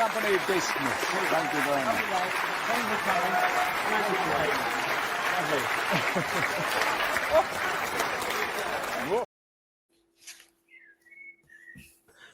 company business. Thank you very much.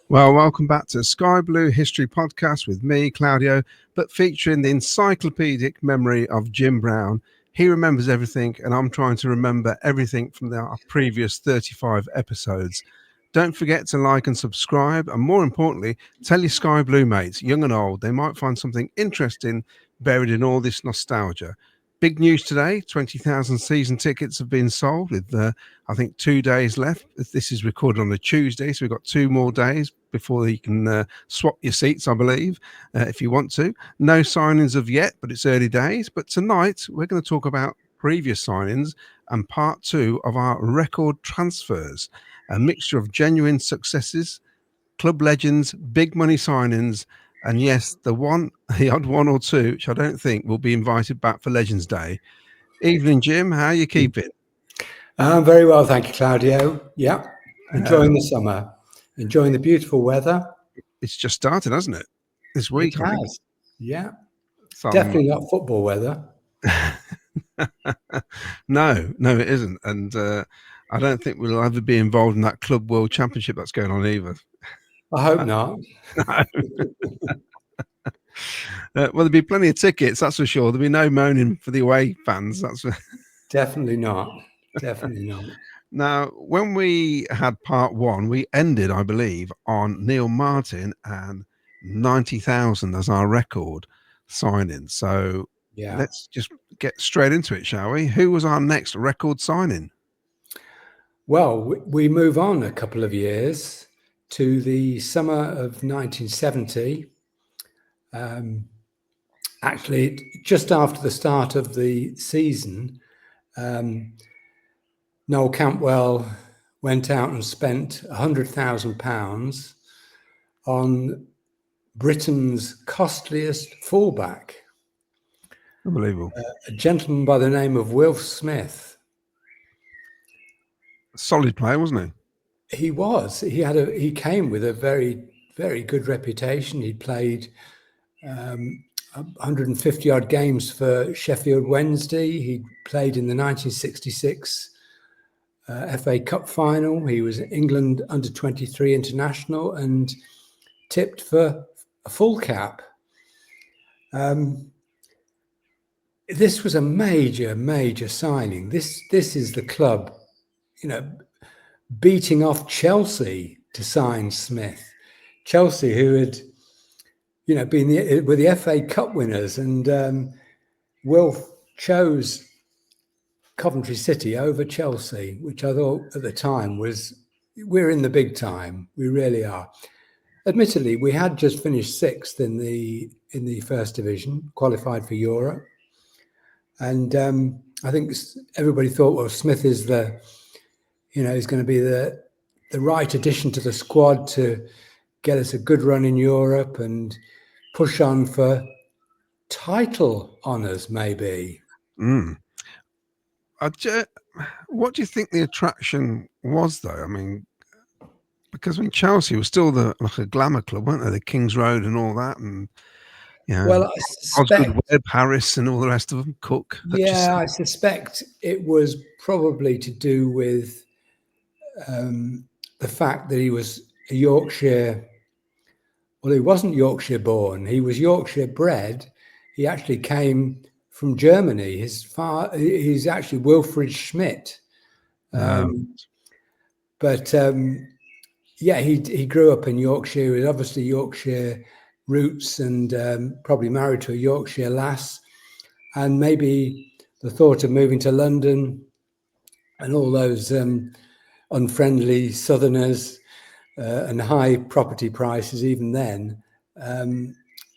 Well, welcome back to Sky Blue History Podcast with me, Claudio, but featuring the encyclopedic memory of Jim Brown. He remembers everything, and I'm trying to remember everything from our previous 35 episodes. Don't forget to like and subscribe, and more importantly, tell your Sky Blue mates, young and old, they might find something interesting buried in all this nostalgia. Big news today, 20,000 season tickets have been sold with, I think, 2 days left. This is recorded on a Tuesday, so we've got 2 more days before you can swap your seats, I believe, if you want to. No signings of yet, but it's early days. But tonight, we're going to talk about previous signings and part 2 of our record transfers, a mixture of genuine successes, club legends, big money signings, and yes, the odd one or two, which I don't think will be invited back for Legends Day. Evening, Jim. How are you keeping? Very well, thank you, Claudio. Yeah, enjoying the summer, enjoying the beautiful weather. It's just started, hasn't it? This week, it has. Yeah, definitely not football weather. No, it isn't, and I don't think we'll ever be involved in that Club World Championship that's going on either. I hope not. No. Well, there'll be plenty of tickets, that's for sure. There'll be no moaning for the away fans. That's definitely not. Definitely not. Now, when we had part 1, we ended, I believe, on Neil Martin and 90,000 as our record signing. So yeah, let's just get straight into it, shall we? Who was our next record signing? Well, we move on a couple of years to the summer of 1970. Actually, just after the start of the season, Noel Campbell went out and spent £100,000 on Britain's costliest fullback. Unbelievable. A gentleman by the name of Will Smith. Solid player, wasn't he? He was. He came with a very, very good reputation. He played 150 odd games for Sheffield Wednesday. He played in the 1966 FA Cup final. He was England under-23 international and tipped for a full cap. This was a major signing. This is the club, beating off Chelsea to sign Smith. Chelsea, who had, were the FA Cup winners, and Will chose Coventry City over Chelsea, which I thought at the time was, we're in the big time. We really are. Admittedly, we had just finished 6th in the first division, qualified for Europe. And I think everybody thought, well, Smith is he's going to be the right addition to the squad to get us a good run in Europe and push on for title honours, maybe. What do you think the attraction was, though? I mean, because when Chelsea was still like a glamour club, weren't they? The King's Road and all that, and well, I suspect Webb, Harris, and all the rest of them. Cook. Yeah, I suspect it was probably to do with the fact that he was a Yorkshire. Well, he wasn't Yorkshire born. He was Yorkshire bred. He actually came from Germany. He's actually Wilfried Schmidt. But he grew up in Yorkshire. He was obviously Yorkshire roots and probably married to a Yorkshire lass. And maybe the thought of moving to London and all those unfriendly Southerners and high property prices even then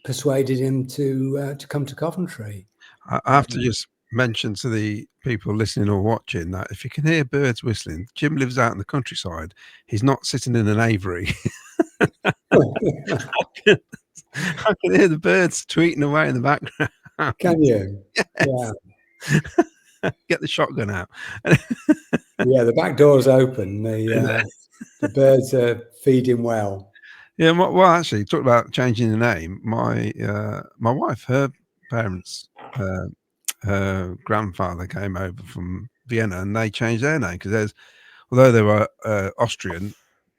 persuaded him to come to Coventry. I have to just mention to the people listening or watching that if you can hear birds whistling, Jim lives out in the countryside. He's not sitting in an aviary. I can hear the birds tweeting away in the background. Can you? Yes. Yeah. Get the shotgun out. Yeah, the back door's open. The birds are feeding well. Yeah, well, actually, talk about changing the name. My wife, her parents, her grandfather came over from Vienna, and they changed their name because although they were Austrian,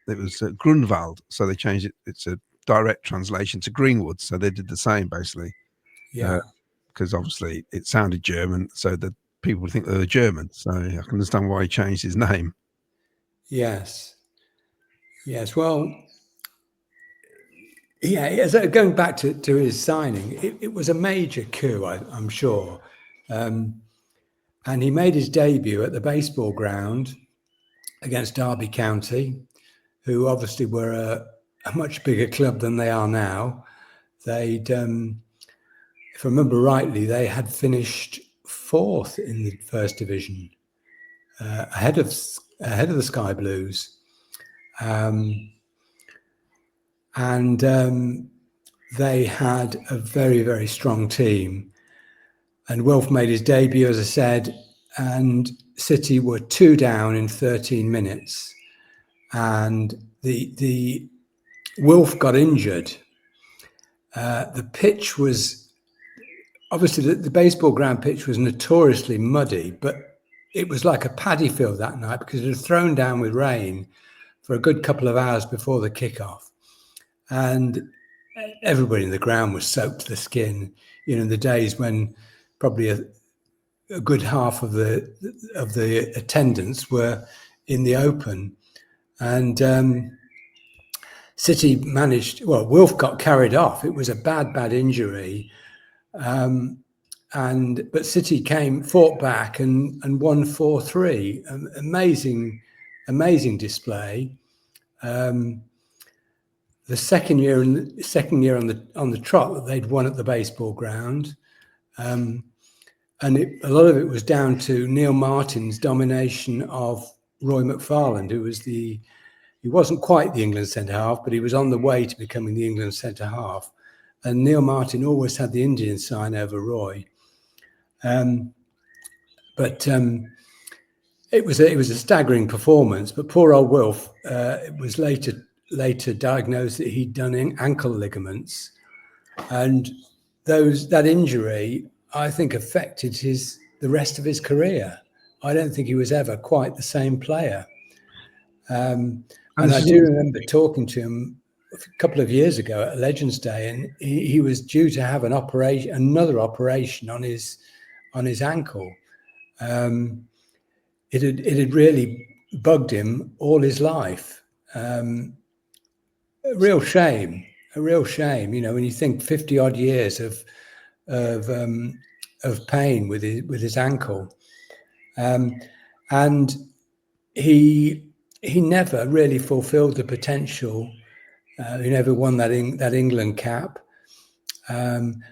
it was Grunwald, so they changed it. It's a direct translation to Greenwood, so they did the same basically. Yeah. Because obviously it sounded German, so that people would think they were German. So I can understand why he changed his name. Yes. Yes. Well, yeah. Going back to his signing, it was a major coup, I'm sure. And he made his debut at the baseball ground against Derby County, who obviously were a much bigger club than they are now. They'd, if I remember rightly, they had finished 4th in the first division, ahead of the Sky Blues, and they had a very, very strong team. And Wilf made his debut, as I said, and City were 2 down in 13 minutes, and the Wilf got injured. The pitch was obviously the baseball ground pitch was notoriously muddy, but it was like a paddy field that night because it was thrown down with rain for a good couple of hours before the kickoff, and everybody in the ground was soaked to the skin. In the days when probably a good half of the attendants were in the open, and City managed. Well, Wilf got carried off. It was a bad injury, but City fought back and won 4-3. Amazing display. The second year on the trot that they'd won at the baseball ground, and a lot of it was down to Neil Martin's domination of Roy McFarland, he wasn't quite the England centre half, but he was on the way to becoming the England centre half. And Neil Martin always had the Indian sign over Roy, but it was a staggering performance. But poor old Wilf, it was later diagnosed that he'd done ankle ligaments, and that injury, I think, affected the rest of his career. I don't think he was ever quite the same player. And I do remember talking to him a couple of years ago at Legends Day, and he was due to have another operation on his ankle. It had really bugged him all his life. A real shame. When you think 50 odd years of pain with his ankle, and he never really fulfilled the potential. He never won that England cap, and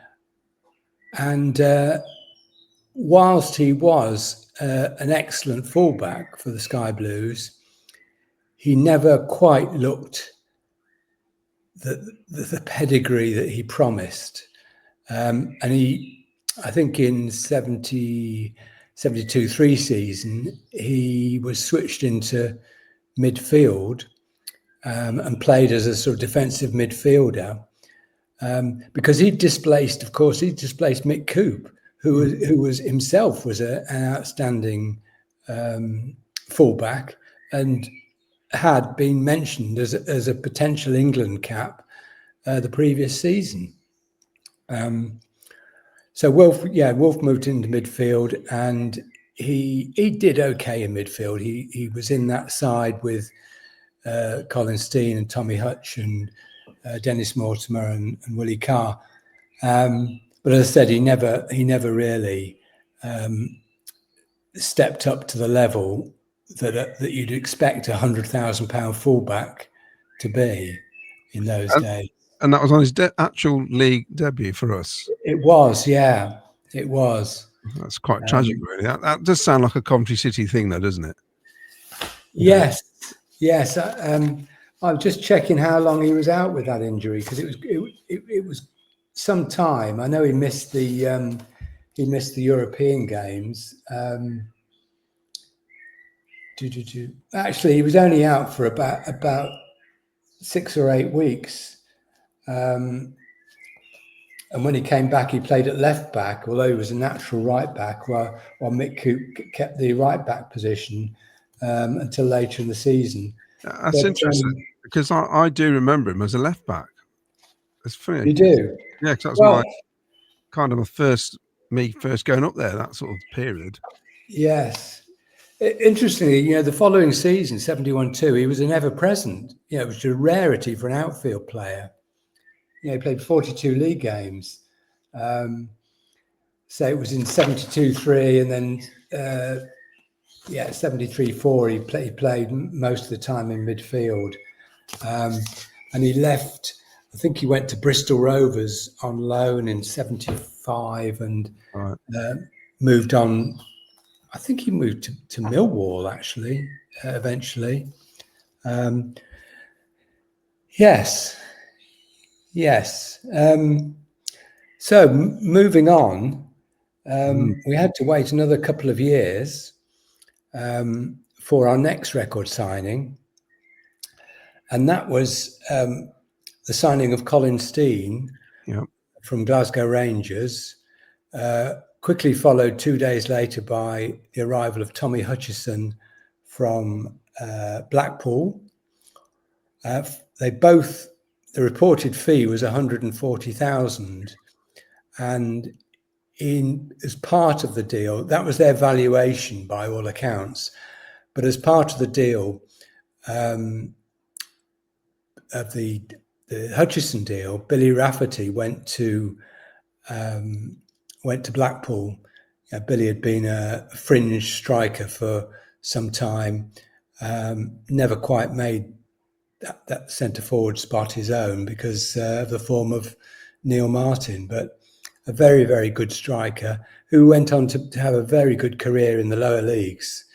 whilst he was an excellent fullback for the Sky Blues, he never quite looked the pedigree that he promised. And I think in 72-73 season, he was switched into midfield and played as a sort of defensive midfielder because he displaced Mick Coop, who was himself an outstanding fullback and had been mentioned as a potential England cap the previous season. So Wilf moved into midfield, and he did okay in midfield. He was in that side with Colin, Stein and Tommy Hutch and Dennis Mortimer and Willie Carr. But as I said, he never really stepped up to the level that you'd expect £100,000 fullback to be in those days. And that was on his actual league debut for us. It was, yeah, it was. That's quite tragic, really. That does sound like a Coventry City thing, though, doesn't it? Yes. I'm just checking how long he was out with that injury, because it was some time. I know he missed the European games. Actually, he was only out for about 6 or 8 weeks. And when he came back, he played at left back, although he was a natural right back, while Mick Coop kept the right back position until later in the season. That's interesting, because I do remember him as a left back. It's funny. You do? Yeah, because that's my first going up there, that sort of period. Yes. Interestingly, the following season, 71-2, he was an ever-present. It was a rarity for an outfield player. He played 42 league games. So it was in 72-3, and then 73-4. He played most of the time in midfield, and he left. I think he went to Bristol Rovers on loan in 75, and moved on. I think he moved to Millwall actually eventually. Yes. So moving on, we had to wait another couple of years for our next record signing, and that was the signing of Colin Stein from Glasgow Rangers, quickly followed 2 days later by the arrival of Tommy Hutcherson from Blackpool. The reported fee was 140,000, and as part of the deal, that was their valuation by all accounts. But as part of the deal, of the Hutcherson deal, Billy Rafferty went to Blackpool. Billy had been a fringe striker for some time, never quite made that centre forward spot his own because of the form of Neil Martin, but a very, very good striker who went on to have a very good career in the lower leagues.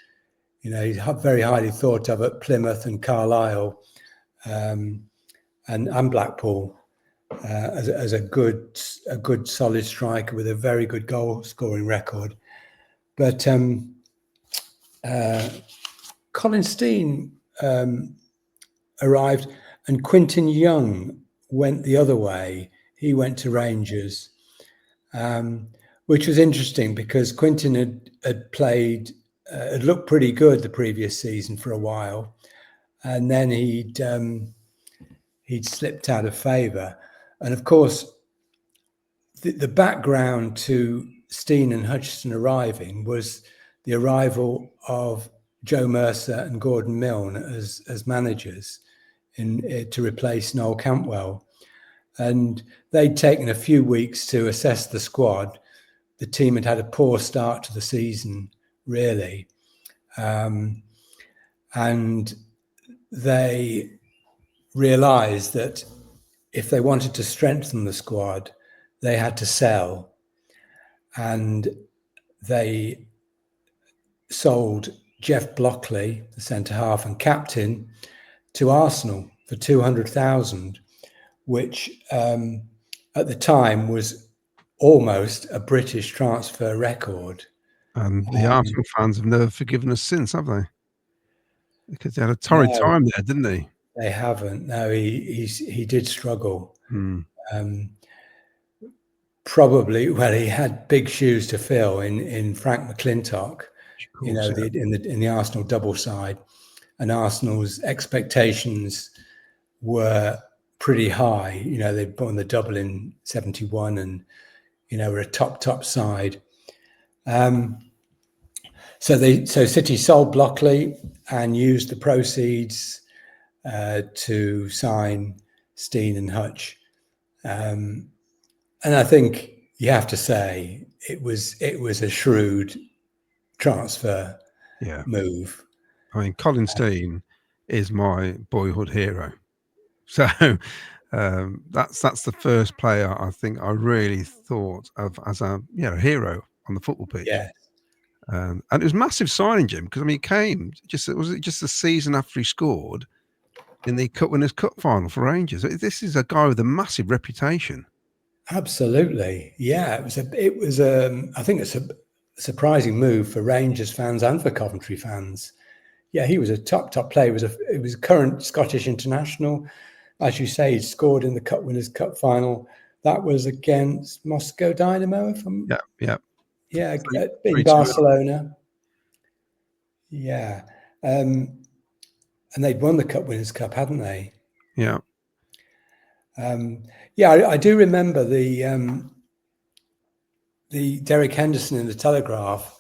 He's very highly thought of at Plymouth and Carlisle, and Blackpool as a good solid striker with a very good goal scoring record. But Colin Stein arrived, and Quinton Young went the other way. He went to Rangers, which was interesting because Quinton had played, had looked pretty good the previous season for a while, and then he'd slipped out of favour. And of course, the background to Stein and Hutcherson arriving was the arrival of Joe Mercer and Gordon Milne as managers to replace Noel Campbell. And they'd taken a few weeks to assess the squad. The team had had a poor start to the season, really. And they realised that if they wanted to strengthen the squad, they had to sell. And they sold Jeff Blockley, the centre-half and captain, to Arsenal for 200,000, which at the time was almost a British transfer record. And the Arsenal fans have never forgiven us since, have they? Because they had a torrid time there, didn't they? They haven't. No, he did struggle. Probably, he had big shoes to fill in Frank McClintock, in the Arsenal double side, and Arsenal's expectations were pretty high. They'd won the double in 71 and, were a top side. So City sold Blockley and used the proceeds to sign Stein and Hutch. And I think you have to say it was a shrewd transfer move. I mean, Colin Stein is my boyhood hero. So that's the first player I think I really thought of as a hero on the football pitch. Yeah. And it was a massive signing, Jim, because he came just a season after he scored in the Cup Winners' Cup final for Rangers. This is a guy with a massive reputation. Absolutely, yeah. It was I think it's a surprising move for Rangers fans and for Coventry fans. Yeah, he was a top player. He was a current Scottish international. as you say, he scored in the Cup Winners' Cup final. That was against Moscow Dynamo, in Barcelona. Yeah. And they'd won the Cup Winners' Cup, hadn't they? Yeah. I do remember the Derek Henderson in the Telegraph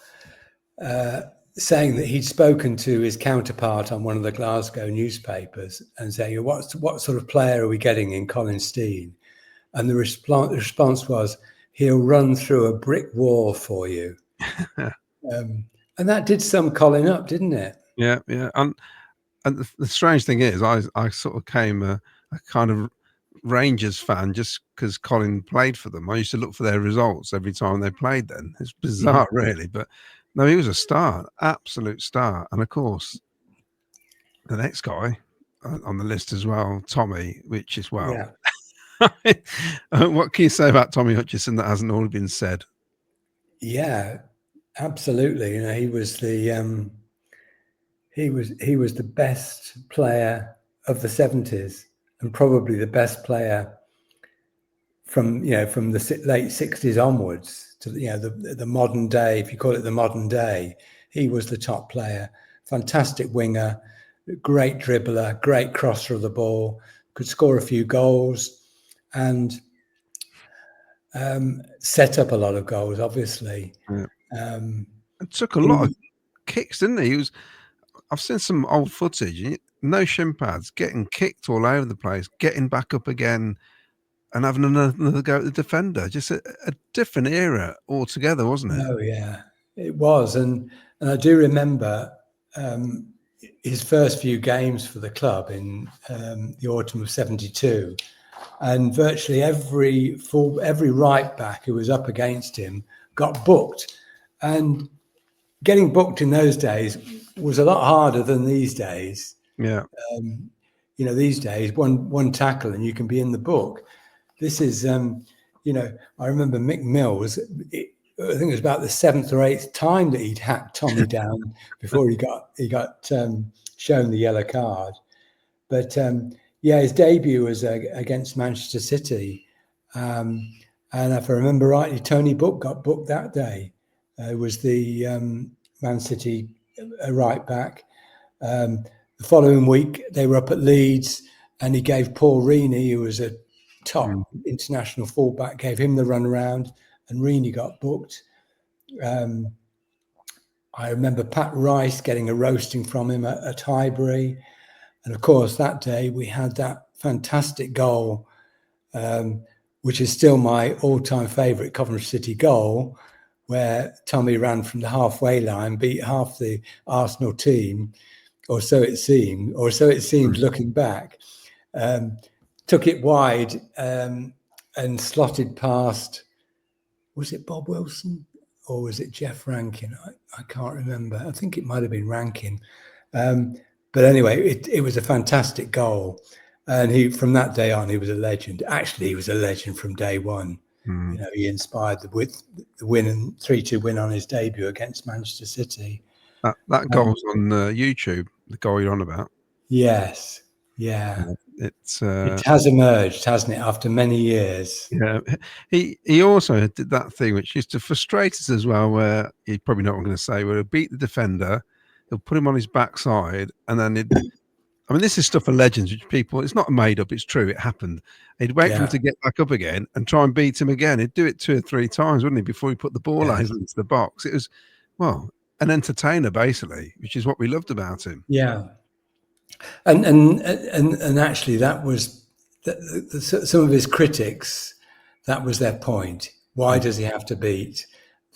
saying that he'd spoken to his counterpart on one of the Glasgow newspapers and saying, what sort of player are we getting in Colin Stein? And the response was, he'll run through a brick wall for you. And that did sum Colin up, didn't it? Yeah. And the strange thing is, I sort of came a kind of Rangers fan just because Colin played for them. I used to look for their results every time they played then. It's bizarre, really. But no, he was a star, absolute star. And of course, the next guy on the list as well, Tommy, which is, well, what can you say about Tommy Hutcherson that hasn't already been said? Yeah, absolutely. You know, he was the best player of the 70s and probably the best player from the late 60s onwards to the modern day. If you call it the modern day, he was the top player. Fantastic winger, great dribbler, great crosser of the ball, could score a few goals and set up a lot of goals, obviously. Yeah. It took a lot of kicks, didn't he? I've seen some old footage, no shin pads, getting kicked all over the place, getting back up again and having another go at the defender. Just a different era altogether, wasn't it? Oh, yeah, it was. And I do remember his first few games for the club in the autumn of 72. And virtually every right back who was up against him got booked. And getting booked in those days was a lot harder than these days. Yeah. These days, one tackle and you can be in the book. This is, I remember Mick Mills, I think it was about the 7th or 8th time that he'd hacked Tommy down before he got shown the yellow card. But his debut was against Manchester City. And if I remember rightly, Tony Book got booked that day. It was the Man City right back. The following week, they were up at Leeds and he gave Paul Reaney, who was a top international fullback, gave him the run around and Reaney got booked. I remember Pat Rice getting a roasting from him at Highbury. And of course, that day we had that fantastic goal, which is still my all-time favourite Coventry City goal, where Tommy ran from the halfway line, beat half the Arsenal team, or so it seemed looking back. Took it wide and slotted past, was it Bob Wilson or was it Jeff Rankin? I can't remember. I think it might have been Rankin. But anyway, it was a fantastic goal. And from that day on, he was a legend. Actually, he was a legend from day one. He inspired the win and 3-2 win on his debut against Manchester City. That goal's on YouTube, the goal you're on about. Yes. Yeah. It has emerged, hasn't it, after many years? Yeah. He also did that thing which used to frustrate us as well, where you probably know what I'm going to say, where he'll beat the defender, he'll put him on his backside, and then this is stuff for legends, which people, it's not made up, it's true, it happened. He'd wait for him to get back up again and try and beat him again. He'd do it 2 or 3 times, wouldn't he, before he put the ball into the box. It was, an entertainer, basically, which is what we loved about him. Yeah. And actually, that was some of his critics. That was their point. Why does he have to beat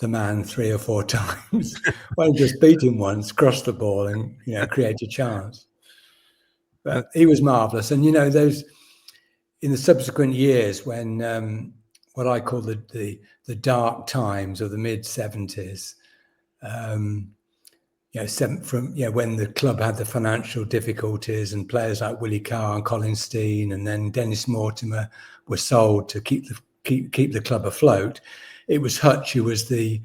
the man 3 or 4 times? Why don't you just beat him once, cross the ball, and create a chance? But he was marvelous. And those in the subsequent years when what I call the dark times of the mid 70s. When the club had the financial difficulties and players like Willie Carr and Colin Stein and then Dennis Mortimer were sold to keep the club afloat, it was Hutch who was the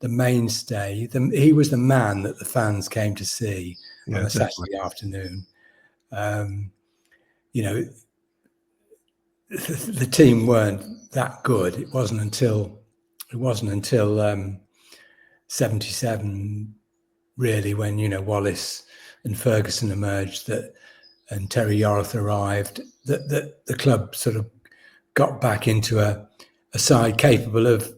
mainstay. He was the man that the fans came to see on a Saturday afternoon. you know, the team weren't that good. It wasn't until 77 really, when, you know, Wallace and Ferguson emerged, and Terry Yorath arrived, that the club sort of got back into a side capable of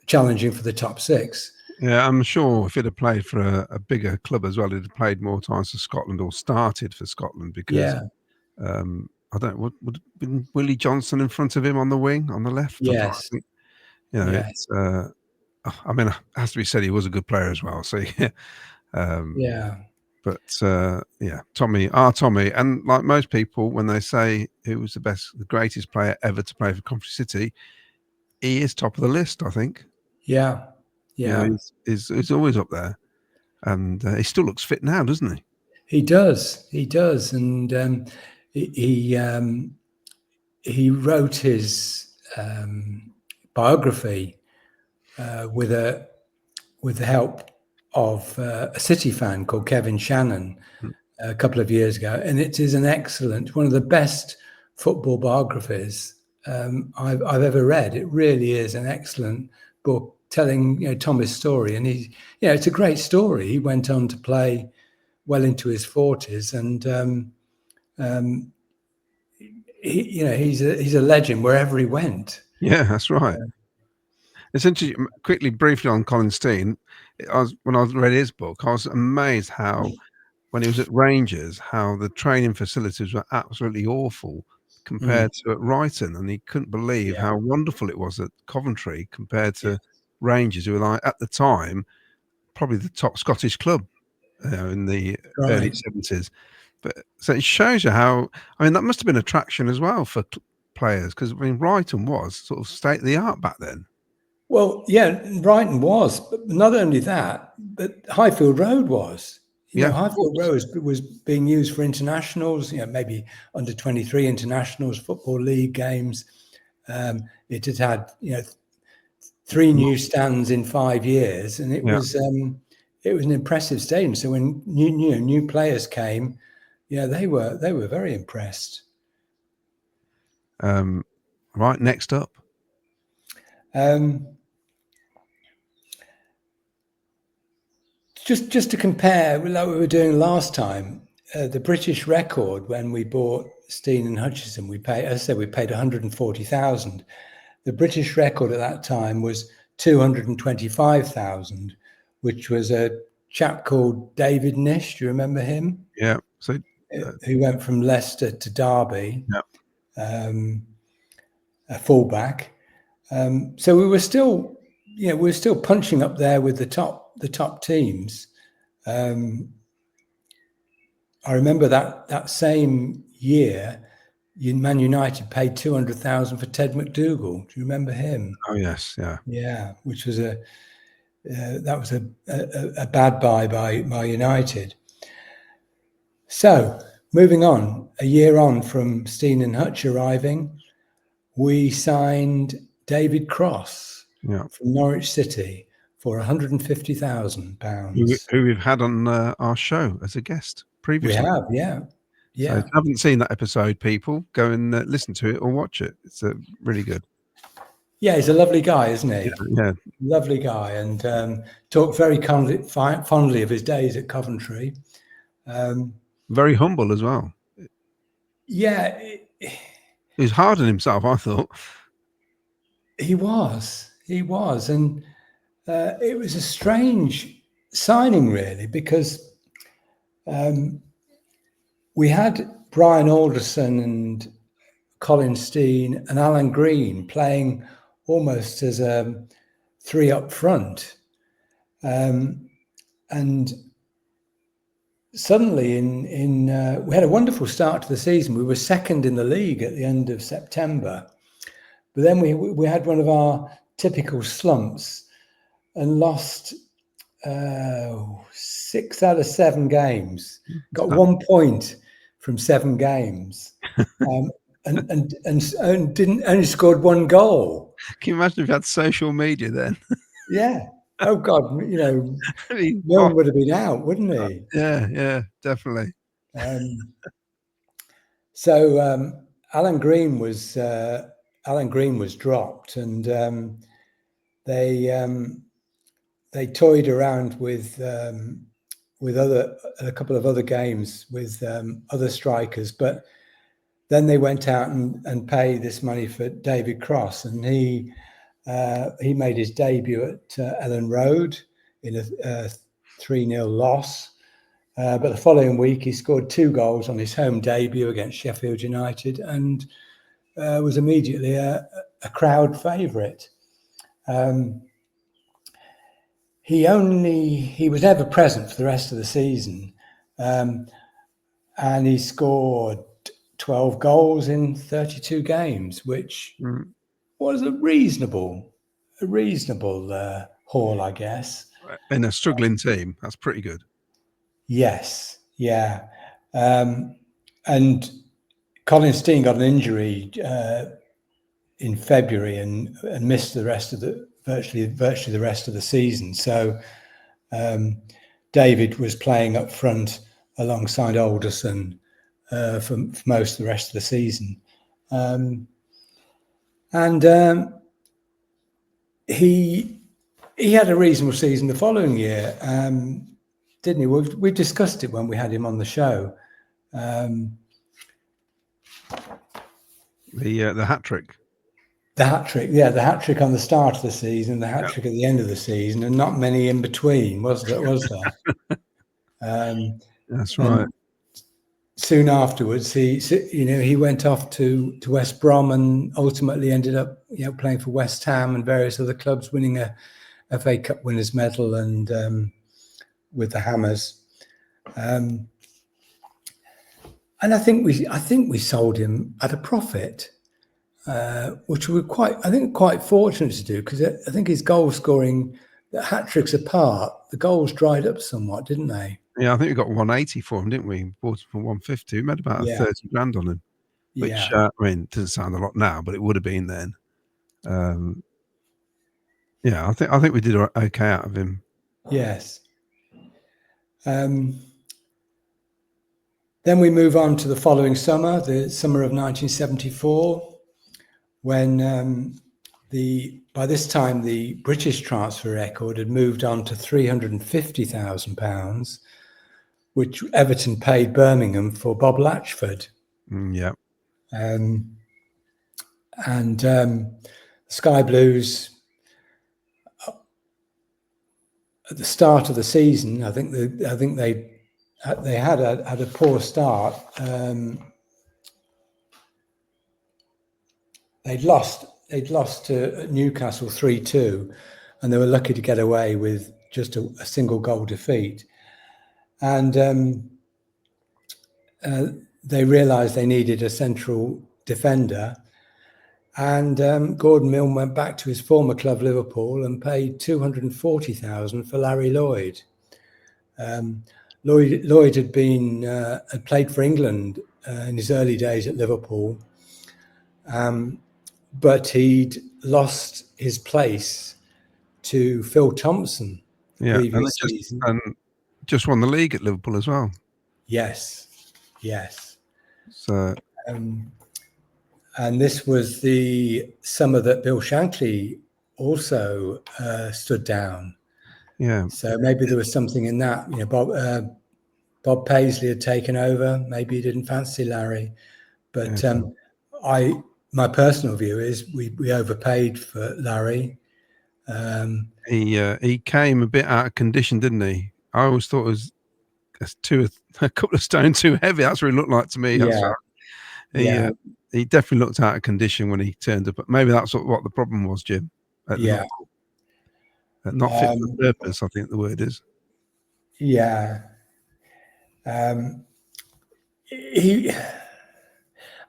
challenging for the top six. Yeah, I'm sure if it had played for a bigger club as well, it'd have played more times for Scotland, or started for Scotland, because I don't know, would have been Willie Johnson in front of him on the wing, on the left? Yes. You know, Yes. it's I mean, it has to be said, he was a good player as well. So Yeah. But yeah, Tommy, and like most people, when they say who was the greatest player ever to play for Coventry City, he is top of the list, I think. Yeah. Yeah. You know, he's always up there, and he still looks fit now, doesn't he? He does, and he wrote his biography with the help of a City fan called Kevin Shannon a couple of years ago, and it is one of the best football biographies I've ever read. It really is an excellent book telling, you know, Thomas' story, and it's a great story. He went on to play well into his 40s, and he's a legend wherever he went. Yeah, that's right. It's interesting. Quickly, briefly on Colin Stein, when I read his book, I was amazed how, when he was at Rangers, how the training facilities were absolutely awful compared to at Brighton, and he couldn't believe how wonderful it was at Coventry compared to Rangers, who were, like, at the time, probably the top Scottish club, you know, in the early 70s. But so it shows you how, I mean, that must have been attraction as well for players, because I mean, Brighton was sort of state of the art back then. Well, yeah, Brighton was, but not only that, but Highfield Road was. You know, Highfield Road was being used for internationals, you know, maybe under 23 internationals, Football League games. It had, you know, 3 new stands in 5 years, and it was an impressive stadium. So when new players came, yeah, they were very impressed. Right, next up. Just to compare, like we were doing last time, the British record when we bought Stein and Hutcherson, we paid 140,000. The British record at that time was 225,000, which was a chap called David Nish. Do you remember him? Yeah. So who went from Leicester to Derby, a fullback. So we were still, you know, still punching up there with the top teams. I remember that same year, Man United paid 200,000 for Ted McDougall. Do you remember him? Oh yes, yeah. Yeah, which was a bad buy by United. So moving on, a year on from Stein and Hutch arriving, we signed David Cross from Norwich City for £150,000. Who we've had on our show as a guest previously. We have, yeah. So if you haven't seen that episode, people, go and listen to it or watch it. It's really good. Yeah, he's a lovely guy, isn't he? Yeah. Lovely guy, and talked very fondly of his days at Coventry. Very humble as well. Yeah. He was hard on himself, I thought. He was. And it was a strange signing, really, because we had Brian Alderson and Colin Stein and Alan Green playing almost as a 3 up front. And suddenly we had a wonderful start to the season. We were second in the league at the end of September. But then we had one of our typical slumps and lost 6 out of 7 games. Got 1 point from 7 games, and didn't only scored 1 goal. Can you imagine if you had social media then? Yeah. Oh God, you know, no one would have been out, wouldn't he? Yeah, definitely. So Alan Green was dropped, and they toyed around with a couple of other games with other strikers, but then they went out and paid this money for David Cross, and he made his debut at Ellen Road in a 3-0 loss. But the following week, he scored 2 goals on his home debut against Sheffield United, and was immediately a crowd favourite. He was never present for the rest of the season, and he scored 12 goals in 32 games, which was a reasonable haul, I guess. In a struggling team, that's pretty good. Yes, yeah. And Colin Stein got an injury in February and missed the rest of virtually the rest of the season. So David was playing up front alongside Alderson for most of the rest of the season. He had a reasonable season the following year, didn't he? We discussed it when we had him on the show. The hat trick. The hat trick, yeah, the hat trick on the start of the season, the hat trick at the end of the season, and not many in between, was there? That's right. Soon afterwards, he went off to West Brom and ultimately ended up playing for West Ham and various other clubs, winning a FA Cup winners' medal and with the Hammers. And I think we sold him at a profit. Which we were quite fortunate to do, because I think his goal scoring, the hat tricks apart, the goals dried up somewhat, didn't they? Yeah, I think we got 180 for him, didn't we? Bought him for 150. We made about 30 grand on him, which I mean, doesn't sound a lot now, but it would have been then. I think we did okay out of him. Yes. Then we move on to the following summer, the summer of 1974. When by this time the British transfer record had moved on to £350,000, which Everton paid Birmingham for Bob Latchford. Sky Blues at the start of the season, I think they had a poor start. They'd lost to Newcastle 3-2, and they were lucky to get away with just a single goal defeat. And they realised they needed a central defender, and Gordon Milne went back to his former club Liverpool and paid $240,000 for Larry Lloyd. Lloyd had played for England in his early days at Liverpool. But he'd lost his place to Phil Thompson previous season. And just won the league at Liverpool as well. Yes. So, and this was the summer that Bill Shankly also stood down. Yeah. So maybe there was something in that. Bob Paisley had taken over. Maybe he didn't fancy Larry, but my personal view is we overpaid for Larry. He came a bit out of condition, didn't he? I always thought it was a couple of stone too heavy. That's what he looked like to me. He definitely looked out of condition when he turned up. But maybe that's what the problem was, Jim. Not fit for purpose, I think the word is. Yeah.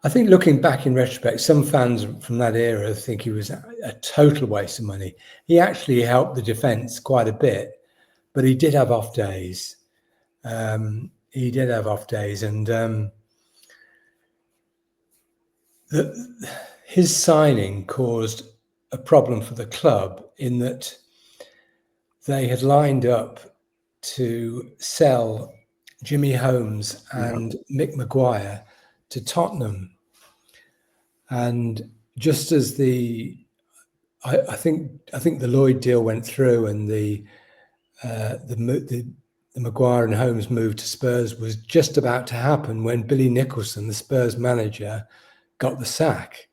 I think looking back in retrospect, some fans from that era think he was a total waste of money. He actually helped the defence quite a bit, but he did have off days. And his signing caused a problem for the club in that they had lined up to sell Jimmy Holmes and Mick Maguire to Tottenham, and just as I think the Lloyd deal went through, and the Maguire and Holmes move to Spurs was just about to happen when Billy Nicholson, the Spurs manager, got the sack.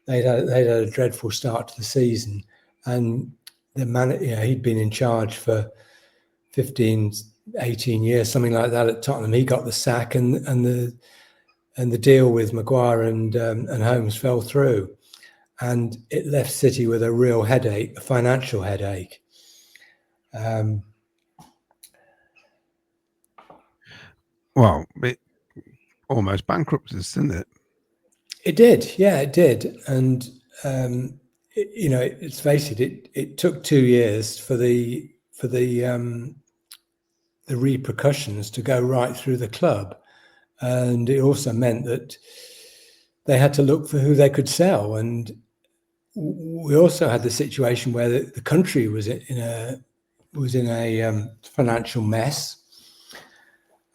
They'd had a dreadful start to the season, and he'd been in charge for 15, 18 years, something like that at Tottenham. He got the sack, and the deal with Maguire and Holmes fell through, and it left City with a real headache, a financial headache. Well, it almost bankrupted us, didn't it? It did, yeah, it did. And let's face it, it took 2 years for the repercussions to go right through the club, and it also meant that they had to look for who they could sell. And we also had the situation where the country was in a financial mess,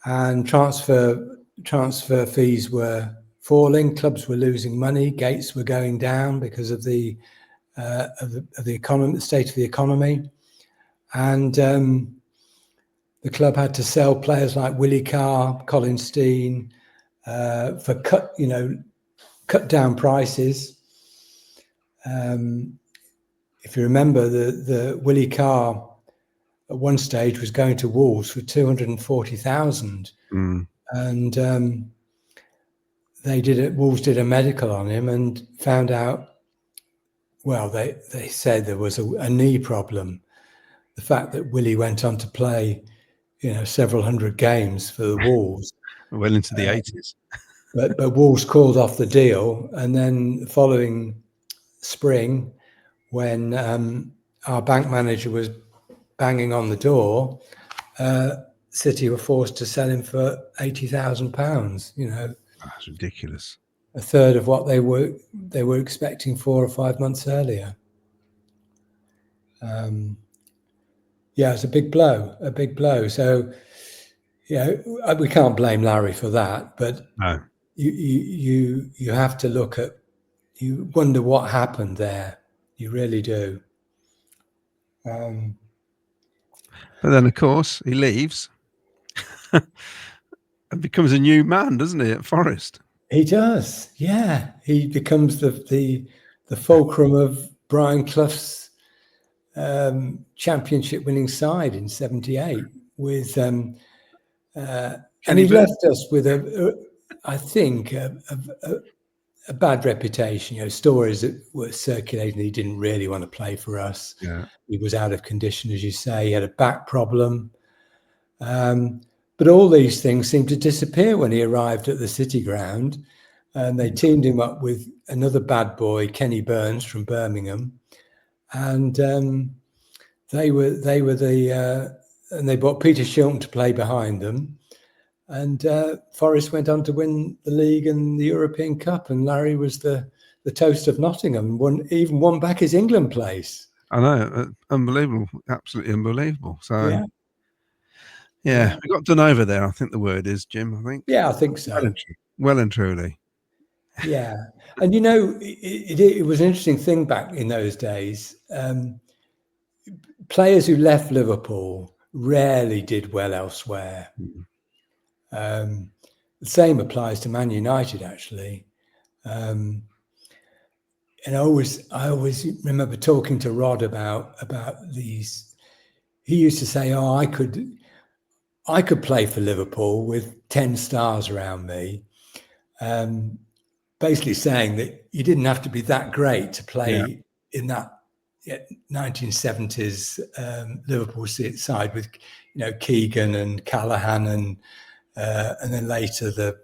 and transfer fees were falling. Clubs were losing money. Gates were going down because of the economy, the state of the economy, and the club had to sell players like Willie Carr, Colin, Stein for cut down prices. If you remember, the Willie Carr at one stage was going to Wolves for 240,000, and Wolves did a medical on him and found out. Well, they said there was a knee problem. The fact that Willie went on to play, several hundred games for the Wolves, well into the 80s. But Wolves called off the deal, and then the following spring, when our bank manager was banging on the door, City were forced to sell him for £80,000. That's ridiculous. A third of what they were expecting 4 or 5 months earlier. It's a big blow. So, we can't blame Larry for that, but no. You have to look at. You wonder what happened there. You really do. But then, of course, he leaves and becomes a new man, doesn't he, at Forest? He does, yeah. He becomes the fulcrum of Brian Clough's championship winning side in '78 with and he left us with a bad reputation. Stories that were circulating, he didn't really want to play for us. Yeah. He was out of condition, as you say. He had a back problem, but all these things seemed to disappear when he arrived at the City ground, and they teamed him up with another bad boy, Kenny Burns from Birmingham. And they brought Peter Shilton to play behind them, and Forest went on to win the league and the European Cup, and Larry was the toast of Nottingham, won back his England place. I know, unbelievable, absolutely unbelievable. So yeah, we got done over there. I think the word is, Jim. I think. Yeah, I think so. Well and truly. Yeah, and it was an interesting thing back in those days. Players who left Liverpool rarely did well elsewhere. The same applies to Man United, actually. And I always remember talking to Rod about these. He used to say, "Oh, I could play for Liverpool with 10 stars around me." Basically saying that you didn't have to be that great to play in that 1970s Liverpool side with, Keegan and Callahan and then later the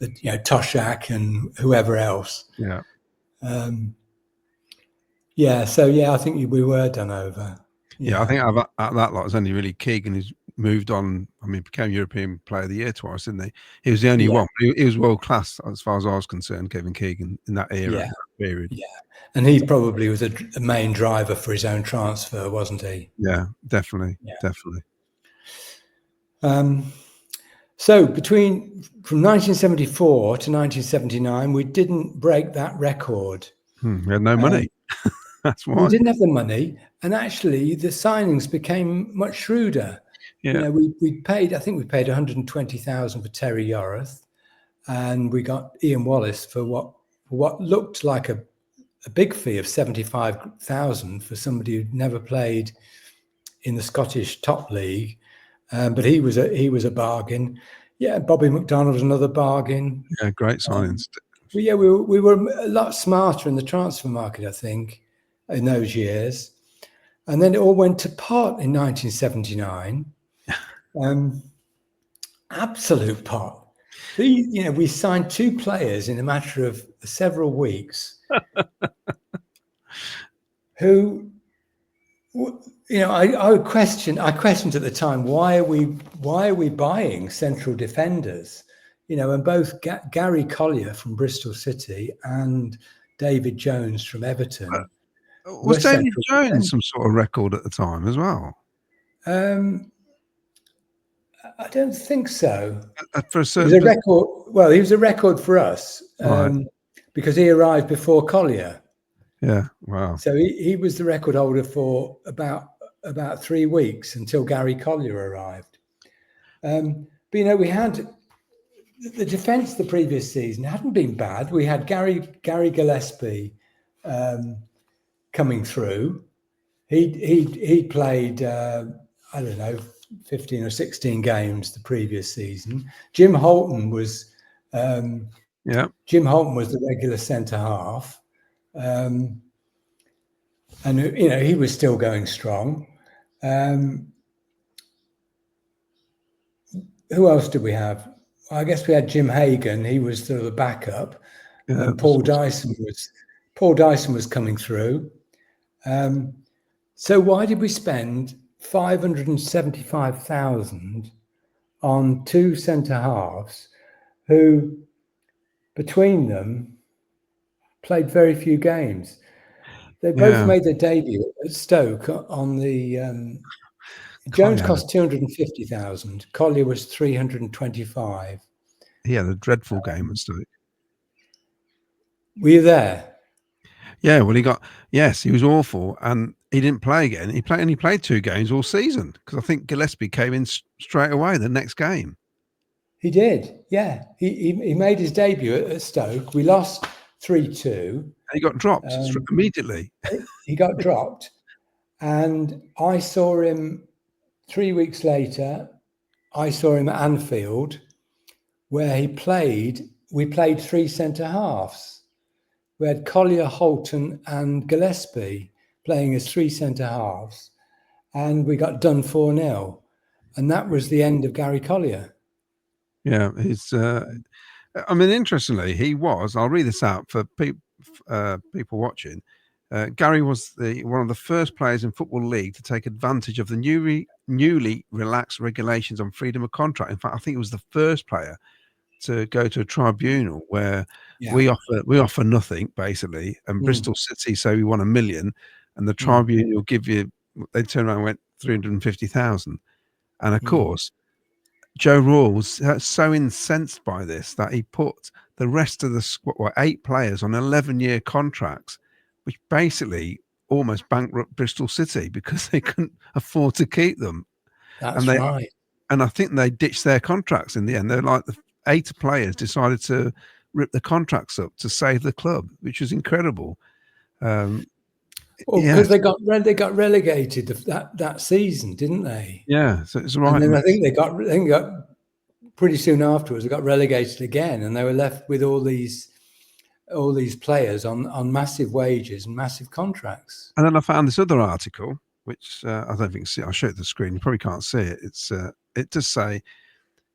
Toshak and whoever else. Yeah. I think we were done over. Yeah, I think at that lot, it's only really Keegan who's moved on. I mean, became European Player of the Year twice, didn't he? He was the only one. He was world class as far as I was concerned, Kevin Keegan, in that era, that period. Yeah, and he probably was a main driver for his own transfer, wasn't he? Yeah, definitely, definitely. So from 1974 to 1979, we didn't break that record. We had no money. That's why. We didn't have the money, and actually the signings became much shrewder. Yeah. You know, we paid, I think we paid 120,000 for Terry Yorath, and we got Ian Wallace for what looked like a big fee of 75,000 for somebody who'd never played in the Scottish top league. But he was a bargain. Yeah, Bobby McDonald was another bargain. Yeah, great signings. We were a lot smarter in the transfer market, I think, in those years. And then it all went to pot in 1979. Absolute pot. We signed 2 players in a matter of several weeks who, I questioned at the time, why are we buying central defenders? And both Gary Collier from Bristol City and David Jones from Everton. Was David Jones some sort of record at the time as well? I don't think so. For a certain he was a record. Well, he was a record for us because he arrived before Collier. Yeah, wow. So he was the record holder for about 3 weeks until Gary Collier arrived. But we had the defence the previous season hadn't been bad. We had Gary Gillespie coming through. He played I don't know, 15 or 16 games the previous season. Jim Holton was the regular centre half. And he was still going strong. Who else did we have? I guess we had Jim Hagan. He was sort of the backup. Paul Dyson was coming through. So why did we spend 575,000 on 2 centre halves who, between them, played very few games? They both made their debut at Stoke on the. Jones cost 250,000. Collier was 325. He had a dreadful game at Stoke. Were you there? Yeah, well, he was awful, and he didn't play again. He only played 2 games all season because I think Gillespie came in straight away the next game. He did, yeah. He made his debut at Stoke. We lost 3-2. And he got dropped immediately. He got dropped, and I saw him 3 weeks later. I saw him at Anfield, where we played 3 centre halves. We had Collier, Holton, and Gillespie playing as 3 centre halves, and we got done 4-0, and that was the end of Gary Collier. Yeah, interestingly, he was. I'll read this out for people watching. Gary was one of the first players in Football League to take advantage of the newly relaxed regulations on freedom of contract. In fact, I think he was the first player to go to a tribunal where we offer nothing basically, and Bristol City say we want $1 million, and the tribunal will give you. They turned around and went 350,000, and of course, Joe Raw was so incensed by this that he put the rest of the squad, 8 players, on 11-year contracts, which basically almost bankrupt Bristol City because they couldn't afford to keep them. That's right. And I think they ditched their contracts in the end. They're like the 8 players decided to rip the contracts up to save the club, which was incredible. Because they got relegated that season, didn't they? Yeah, so it's right. And then I think they got pretty soon afterwards. They got relegated again, and they were left with all these players on massive wages and massive contracts. And then I found this other article, which I don't think I'll show it to the screen. You probably can't see it. It does say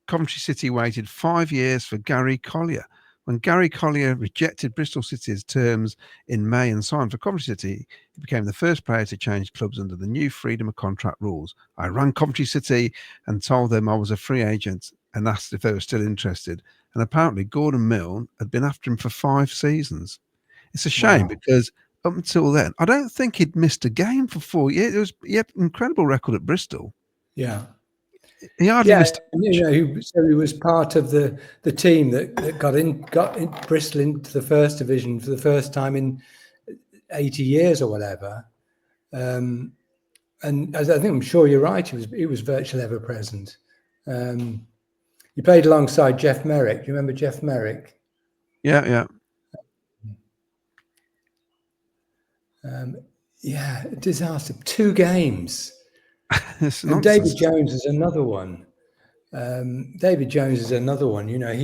Coventry City waited 5 years for Gary Collier. When Gary Collier rejected Bristol City's terms in May and signed for Coventry City, he became the first player to change clubs under the new freedom of contract rules. I rang Coventry City and told them I was a free agent and asked if they were still interested. And apparently Gordon Milne had been after him for 5 seasons. It's a shame because up until then, I don't think he'd missed a game for 4 years. He had an incredible record at Bristol. Yeah. He hardly missed. He was part of the team that got in Bristol into the first division for the first time in 80 years or whatever. And as I think, I'm sure you're right, he was virtually ever present. He played alongside Jeff Merrick. Do you remember Jeff Merrick? Yeah. Disaster. 2 games. And David Jones is another one. He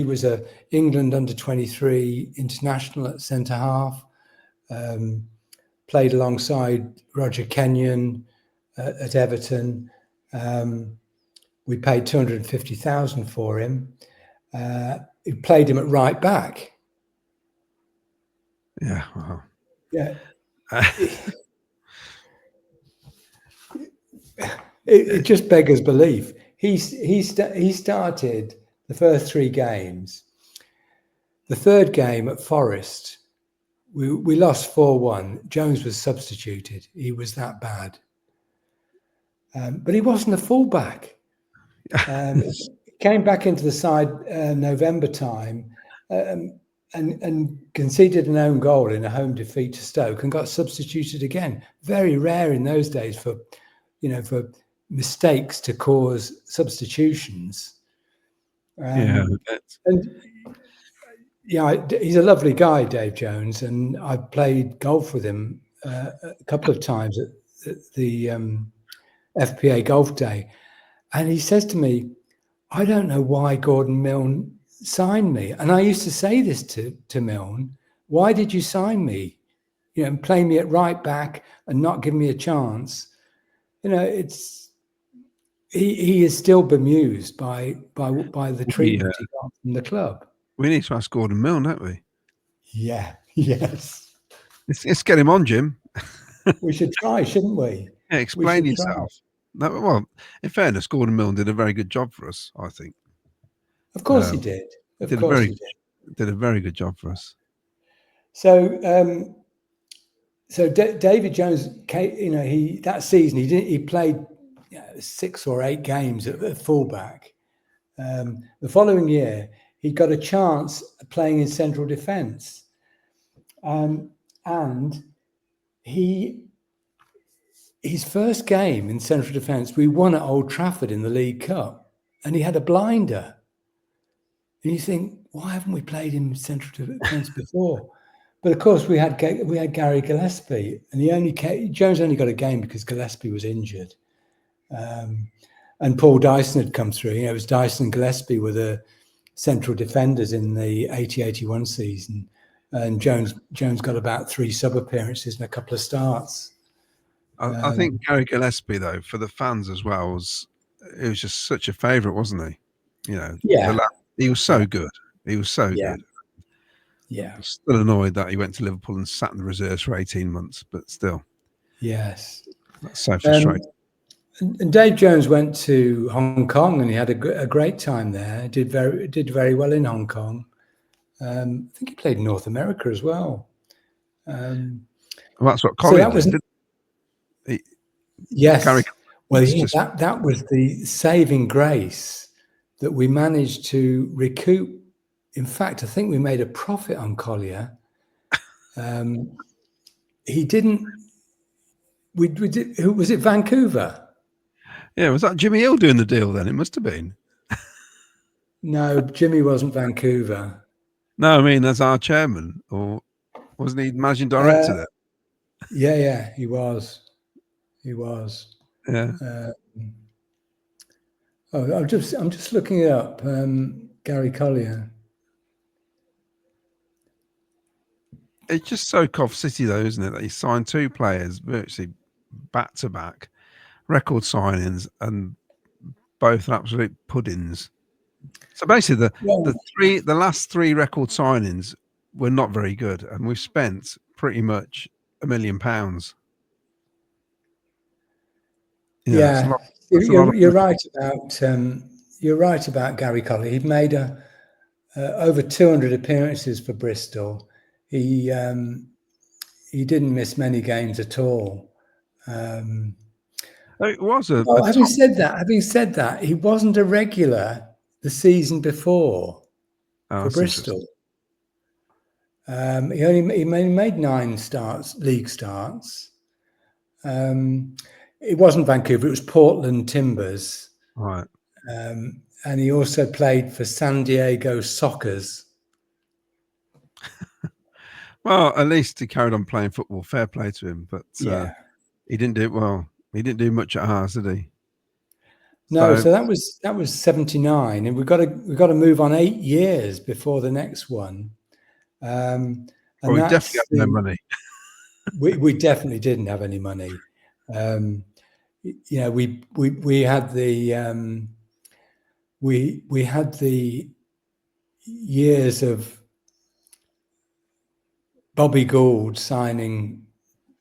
was a England under-23 international at centre half. Played alongside Roger Kenyon at Everton. We paid 250,000 for him. He played him at right back. Yeah. Wow. Yeah. It just beggars belief. He started the first 3 games. The third game at Forest, we lost 4-1. Jones was substituted. He was that bad. But he wasn't a fullback. He came back into the side November time and conceded an own goal in a home defeat to Stoke and got substituted again. Very rare in those days for mistakes to cause substitutions. He's a lovely guy, Dave Jones, and I've played golf with him a couple of times at the FPA Golf Day, and he says to me, "I don't know why Gordon Milne signed me." And I used to say this to Milne: "Why did you sign me? And play me at right back and not give me a chance?" He is still bemused by the treatment he got from the club. We need to ask Gordon Milne, don't we? Yeah. Yes. Let's get him on, Jim. We should try, shouldn't we? Yeah, explain yourself. No, well, in fairness, Gordon Milne did a very good job for us, I think. Of course he did. Did a very good job for us. So, David Jones, that season he played 6 or 8 games at fullback. The following year, he got a chance playing in central defence, and his first game in central defence, we won at Old Trafford in the League Cup, and he had a blinder. And you think, why haven't we played him in central defence before? But of course, we had Gary Gillespie, and Jones only got a game because Gillespie was injured, and Paul Dyson had come through. It was Dyson and Gillespie were the central defenders in the 80-81 season, and Jones got about 3 sub appearances and a couple of starts. I think Gary Gillespie, though, for the fans as well, was just such a favourite, wasn't he? He was so good. He was so good. Yeah. I'm still annoyed that he went to Liverpool and sat in the reserves for 18 months, but still. Yes. That's so frustrating. And Dave Jones went to Hong Kong, and he had a great time there. Did very well in Hong Kong. I think he played in North America as well. Well, that's what Colin did. Yes. That was the saving grace that we managed to recoup. In fact, I think we made a profit on Collier. He didn't. We did. Who was it? Vancouver. Yeah, was that Jimmy Hill doing the deal then? It must have been. No, Jimmy wasn't Vancouver. No, I mean as our chairman, or wasn't he managing director there? Yeah, he was. He was. Yeah. I'm just looking it up. Gary Collier. It's just so Cov City, though, isn't it? That he signed 2 players virtually back to back, record signings, and both absolute puddings. So basically, the last 3 record signings were not very good, and we've spent pretty much £1 million. You're right about Gary Collier. He'd made over 200 appearances for Bristol. He didn't miss many games at all. It was a. Oh, having said that, he wasn't a regular the season before for That's Bristol. He only made 9 league starts. It wasn't Vancouver; it was Portland Timbers. Right. And he also played for San Diego Sockers. Well, at least he carried on playing football. Fair play to him, but he didn't do it well. He didn't do much at Haas, did he? No, so that was 79, and we've got to move on 8 years before the next one. And we definitely had no money. we definitely didn't have any money. You know, we had the we had the years of Bobby Gould signing,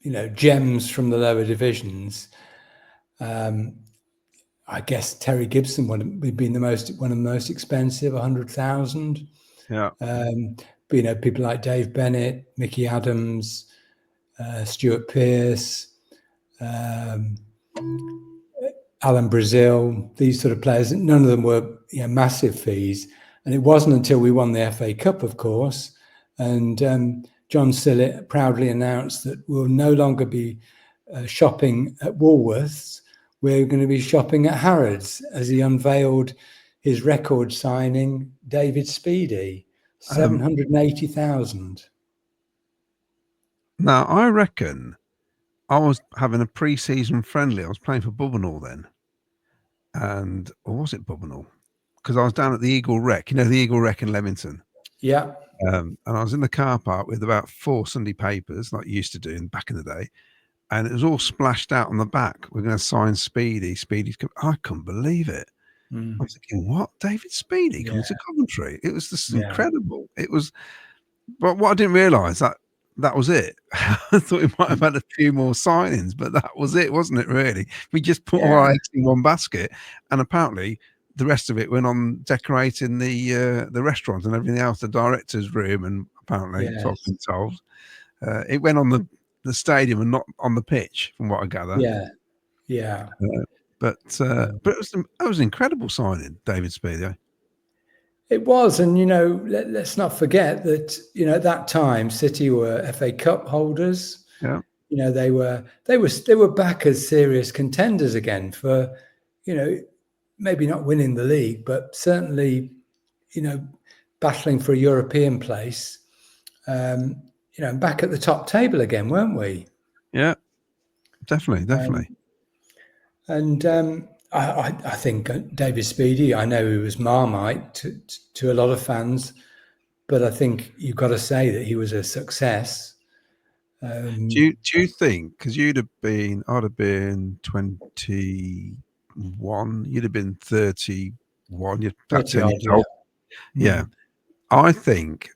you know, gems from the lower divisions. I guess Terry Gibson would have been one of the most expensive, 100,000. Yeah. But, you know, people like Dave Bennett, Mickey Adams, Stuart Pearce, Alan Brazil, these sort of players. None of them were, you know, massive fees. And it wasn't until we won the FA Cup, of course, and John Sillett proudly announced that we'll no longer be shopping at Woolworths. We're going to be shopping at Harrods, as he unveiled his record signing, David Speedy, 780,000. Now, I reckon I was having a pre-season friendly. I was playing for Bubbenall then. Or was it Bubbenall? Because I was down at the Eagle Rec. You know, the Eagle Rec in Leamington? Yeah. And I was in the car park with about 4 Sunday papers, like you used to do back in the day. And it was all splashed out on the back. We're going to sign Speedy. Speedy's coming. I couldn't believe it. I was thinking, what? David Speedy coming to Coventry? It was just incredible. It was, but what I didn't realise that was it. I thought we might have had a few more signings, but that was it, wasn't it? Really, we just put all our eggs in one basket, and apparently the rest of it went on decorating the restaurant and everything else, the director's room, and apparently, so I've been told, it went on the stadium and not on the pitch, from what I gather. But it was an incredible signing, David Speedy. It was, and you know, let's not forget that, you know, at that time City were FA Cup holders. Yeah, you know, they were back as serious contenders again for, you know, maybe not winning the league, but certainly, you know, battling for a European place. You know, back at the top table again, weren't we? Yeah, definitely. I think David Speedy, I know he was Marmite to a lot of fans, but I think you've got to say that he was a success. Do you think, because I'd have been 21, you'd have been 31, you're about 10 years old. Yeah. I think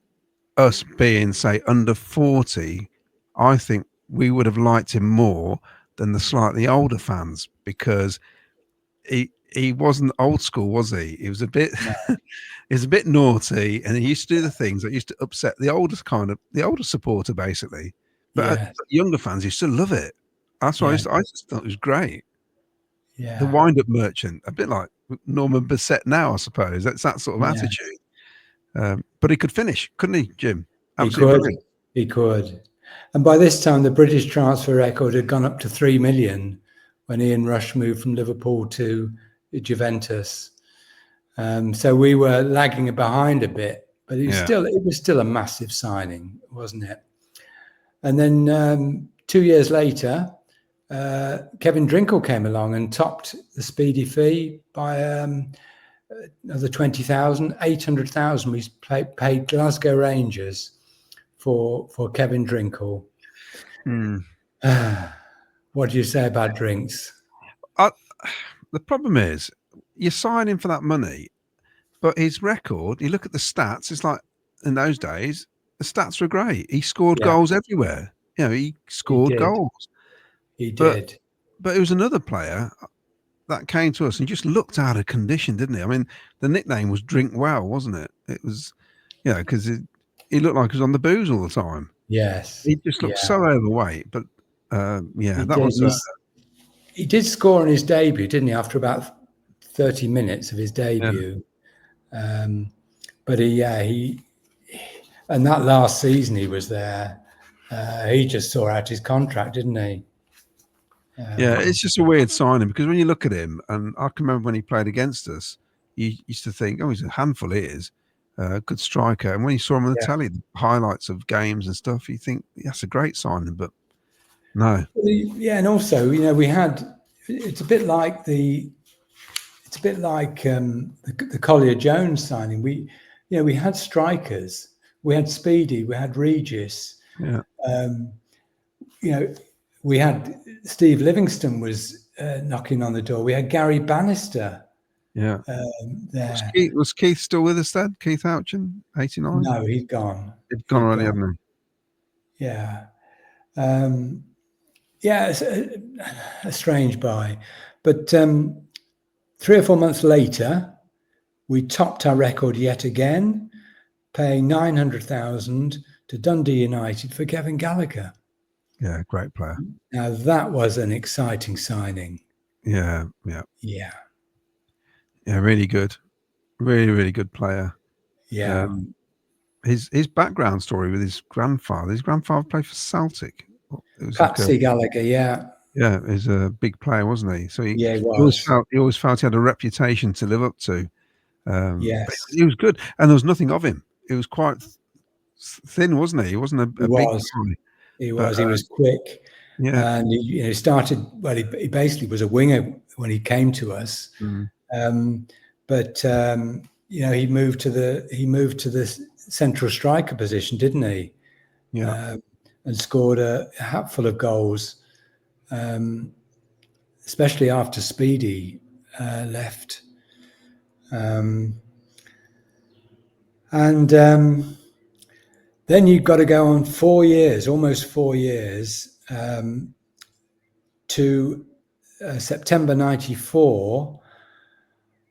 us being, say, under 40, I think we would have liked him more than the slightly older fans, because he wasn't old school, was he? He was a bit he was a bit naughty, and he used to do the things that used to upset the older supporter, basically. But younger fans used to love it. That's why I just thought it was great. Yeah, the wind-up merchant, a bit like Norman Bissett now, I suppose. That's that sort of attitude. But he could finish, couldn't he, Jim? Absolutely. He could. And by this time, the British transfer record had gone up to 3 million when Ian Rush moved from Liverpool to Juventus. So we were lagging behind a bit, but it was still a massive signing, wasn't it? And then 2 years later, Kevin Drinkle came along and topped the Speedy fee by another 20,000, 800,000. We paid Glasgow Rangers for Kevin Drinkle. What do you say about Drinks? The problem is, you sign him for that money, but his record, you look at the stats, it's like in those days, the stats were great. He scored goals everywhere. You know, he scored goals. He did. But it was another player that came to us and just looked out of condition, didn't he? I mean, the nickname was Drink Well, wasn't it? It was, you know, because he looked like he was on the booze all the time. Yes. He just looked so overweight. But that was... he did score on his debut, didn't he? After about 30 minutes of his debut, but he and that last season he was there, he just saw out his contract, didn't he? Yeah, it's just a weird signing because when you look at him, and I can remember when he played against us, you used to think, oh, he's a handful. He is good striker, and when you saw him on the telly, the highlights of games and stuff, you think that's a great signing, but no. Yeah, and also, we had. It's a bit like the Collier Jones signing. We had strikers. We had Speedy. We had Regis. Yeah. We had Steve Livingston was knocking on the door. We had Gary Bannister. Yeah. There. Was Keith still with us then? Keith Hutcherson, 89? No, he'd gone. He'd gone already, hadn't he? Yeah. It's a strange buy. But 3 or 4 months later, we topped our record yet again, paying $900,000 to Dundee United for Kevin Gallagher. Yeah, great player. Now that was an exciting signing. Yeah. Yeah, really good. Really, really good player. Yeah. His background story with his grandfather. His grandfather played for Celtic. Patsy Gallagher, yeah. Yeah, he's a big player, wasn't he? So he was. He always felt he had a reputation to live up to. Yes. He was good, and there was nothing of him. He was quite thin, wasn't he? He wasn't a big guy. He was quick. Yeah. And he started, well, he basically was a winger when he came to us. But he moved to the central striker position, didn't he? Yeah. And scored a hatful of goals, especially after Speedy left. Then you've got to go on 4 years, almost 4 years, to September 94,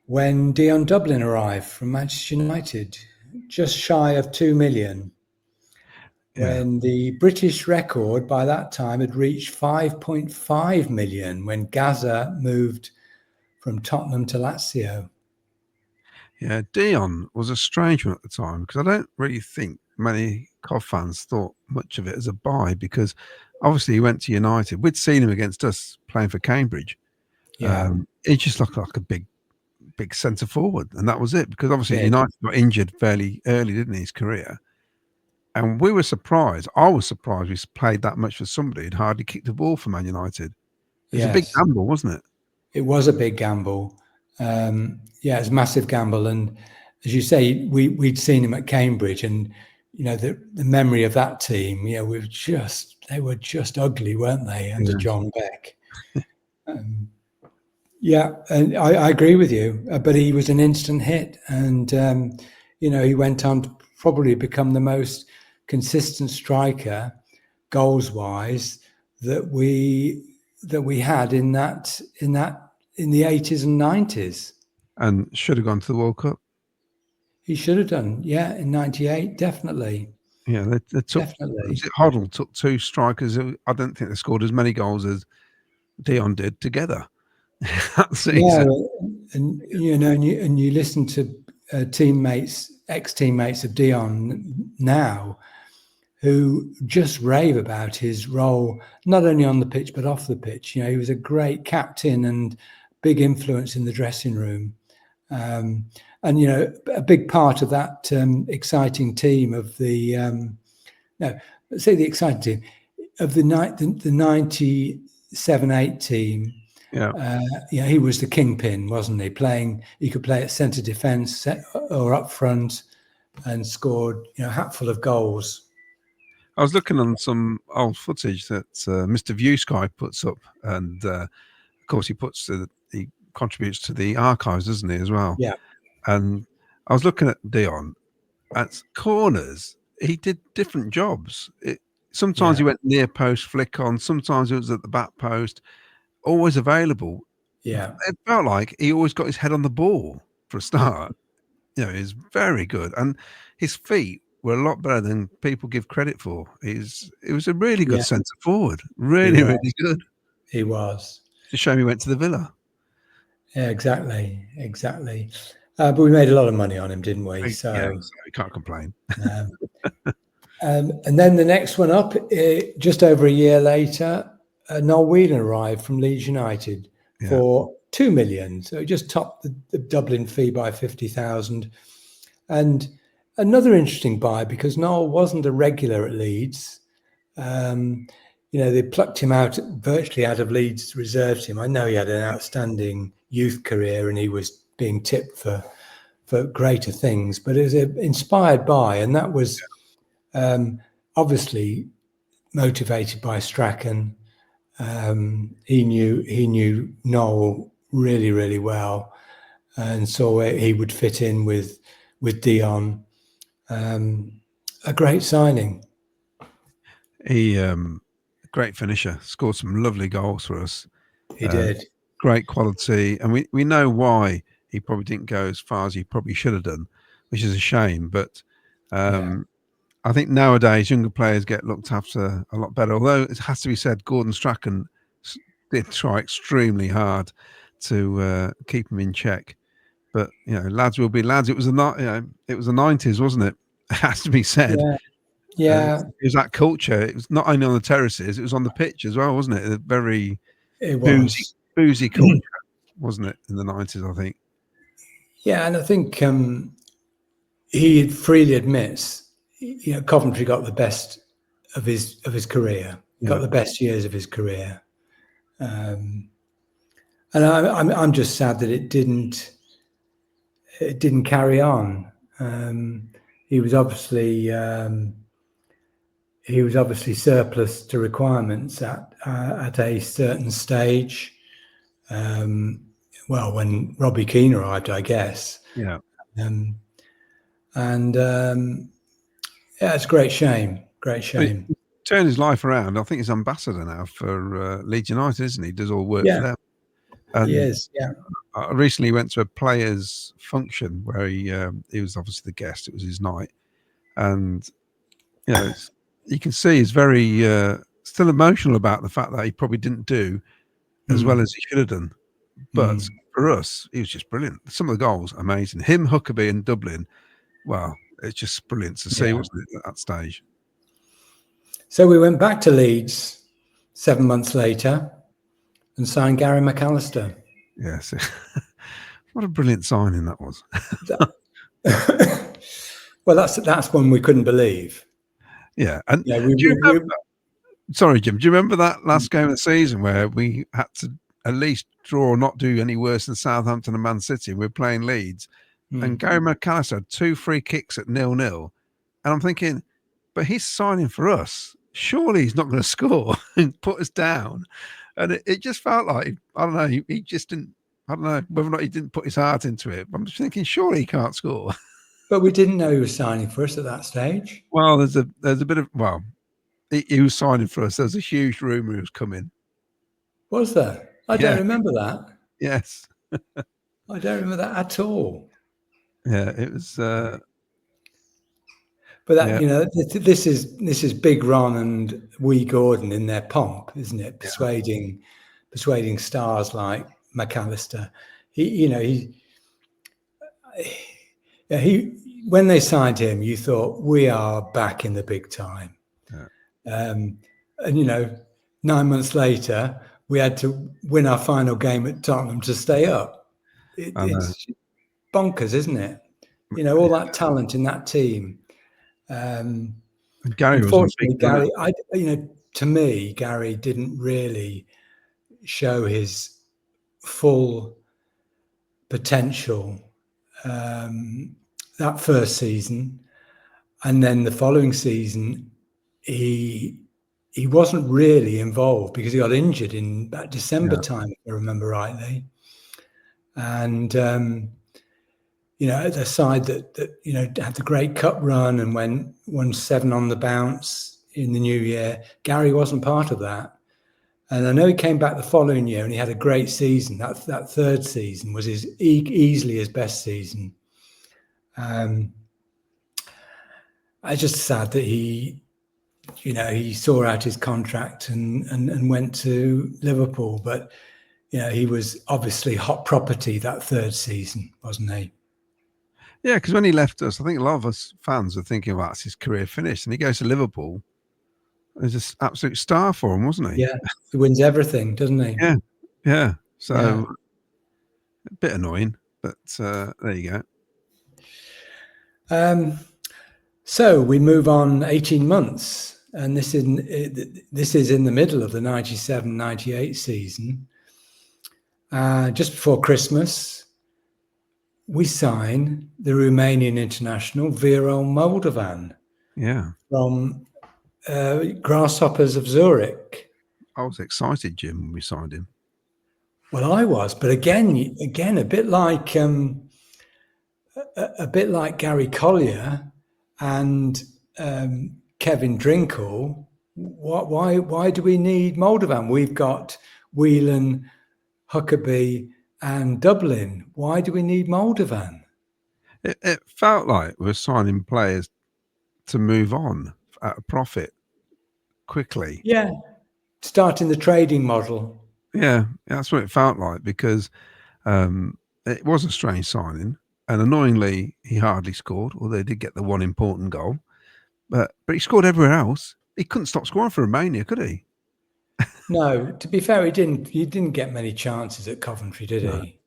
when Dion Dublin arrived from Manchester United, just shy of 2 million. When the British record by that time had reached 5.5 million when Gaza moved from Tottenham to Lazio. Yeah, Dion was a strange one at the time because I don't really think many Cov fans thought much of it as a buy because obviously he went to United. We'd seen him against us playing for Cambridge. He just looked like a big centre forward, and that was it because obviously United got injured fairly early, didn't he, his career? And we were surprised. I was surprised we played that much for somebody who'd hardly kicked a ball for Man United. It was a big gamble, wasn't it? It was a big they it was a massive gamble. And as you say, we'd seen him at Cambridge, and the memory of that team, they were just ugly, weren't they, under John Beck? And I agree with you. But he was an instant hit, and he went on to probably become the most consistent striker, goals wise, that we had in the 80s and 90s. And should have gone to the World Cup. He should have done, in 98, definitely. Yeah, they took, definitely. Hoddle took two strikers. I don't think they scored as many goals as Dion did together. Yeah, and you listen to ex-teammates of Dion now, who just rave about his role, not only on the pitch but off the pitch. He was a great captain and big influence in the dressing room, and a big part of that exciting team of the exciting team of the 97-8 team. He was the kingpin, wasn't he? He could play at centre defence or up front, and scored hatful of goals. I was looking on some old footage that Mr. View Sky puts up, and of course he contributes to the archives, doesn't he, as well? Yeah. And I was looking at Dion at corners. He did different jobs. Sometimes he went near post, flick on. Sometimes it was at the back post. Always available. Yeah. It felt like he always got his head on the ball for a start. He's very good, and his feet were a lot better than people give credit for. It was a really good centre forward. Really good. He was. It's a shame he went to the Villa. Yeah, exactly. But we made a lot of money on him, didn't we? So we can't complain. And then the next one up, just over a year later, Noel Whelan arrived from Leeds United for 2 million. So it just topped the Dublin fee by 50,000. And another interesting buy, because Noel wasn't a regular at Leeds. They plucked him out virtually out of Leeds reserve team. I know he had an outstanding youth career and he was being tipped for greater things, but it was an inspired buy, and that was obviously motivated by Strachan. He knew Noel really, really well, and saw where he would fit in with Dion. A great signing. He great finisher, scored some lovely goals for us. He did. Great quality, and we know why he probably didn't go as far as he probably should have done, which is a shame. But I think nowadays younger players get looked after a lot better. Although it has to be said, Gordon Strachan did try extremely hard to keep him in check. But lads will be lads. It was the 90s, wasn't it? It has to be said. Yeah. It was that culture. It was not only on the terraces; it was on the pitch as well, wasn't it? A very boozy culture, wasn't it, in the 90s? I think. Yeah, and I think he freely admits, Coventry got the best of his career, got the best years of his career, and I'm just sad that it didn't carry on. He was obviously surplus to requirements at a certain stage. When Robbie Keane arrived, I guess. Yeah. It's a great shame. Great shame. He turned his life around. I think he's ambassador now for Leeds United, isn't he? He does all work for them. And he is. Yeah. I recently went to a players' function where he was obviously the guest. It was his night, and you can see he's very still emotional about the fact that he probably didn't do as well as he should have done. But for us, he was just brilliant. Some of the goals, amazing. Him, Huckabee, and Dublin. Wow, it's just brilliant to see, wasn't it, at that stage? So we went back to Leeds 7 months later and signed Gary McAllister. Yes. What a brilliant signing that was. Well, that's one we couldn't believe. Yeah. And sorry, Jim, do you remember that last game of the season where we had to at least draw or not do any worse than Southampton and Man City? We're playing Leeds. And Gary McAllister had 2 free kicks at 0-0. And I'm thinking, but he's signing for us. Surely he's not going to score and put us down. And it just felt like, I don't know, he just didn't, I don't know whether or not he didn't put his heart into it. But I'm just thinking, surely he can't score. But we didn't know he was signing for us at that stage. Well, there's a bit of, he was signing for us. There was a huge rumour he was coming. Was there? I don't remember that. Yes. I don't remember that at all. Yeah, it was. But that this is Big Ron and Wee Gordon in their pomp, isn't it? Persuading stars like McAllister. He when they signed him, you thought, we are back in the big time. Yeah. And 9 months later, we had to win our final game at Tottenham to stay up. It's bonkers, isn't it? All that talent in that team. And Gary unfortunately, to me, Gary didn't really show his full potential that first season, and then the following season, he wasn't really involved because he got injured in about December time, if I remember rightly. And the side that had the great cup run and won 7 on the bounce in the new year, Gary wasn't part of that. And I know he came back the following year and he had a great season. That third season was easily his best season. It's just sad that he saw out his contract and went to Liverpool. But he was obviously hot property that third season, wasn't he? Yeah, because when he left us, I think a lot of us fans were thinking, well, that's his career finished. And he goes to Liverpool. He's an absolute star for him, wasn't he? Yeah, he wins everything, doesn't he? Yeah. So a bit annoying, but there you go. So we move on 18 months, and this is in the middle of the 97-98 season. Just before Christmas, we sign the Romanian international Viro Moldivan. Yeah. From Grasshoppers of Zurich. I was excited, Jim, when we signed him. Well, I was, but again, a bit like Gary Collier and Kevin Drinkle. Why do we need Moldivan? We've got Whelan, Huckabee, and Dublin. Why do we need Moldivan? It felt like we were signing players to move on at a profit quickly. Yeah, starting the trading model. Yeah, that's what it felt like, because it was a strange signing, and annoyingly, he hardly scored, although he did get the one important goal. But he scored everywhere else. He couldn't stop scoring for Romania, could he? No, to be fair, he didn't get many chances at Coventry, did he?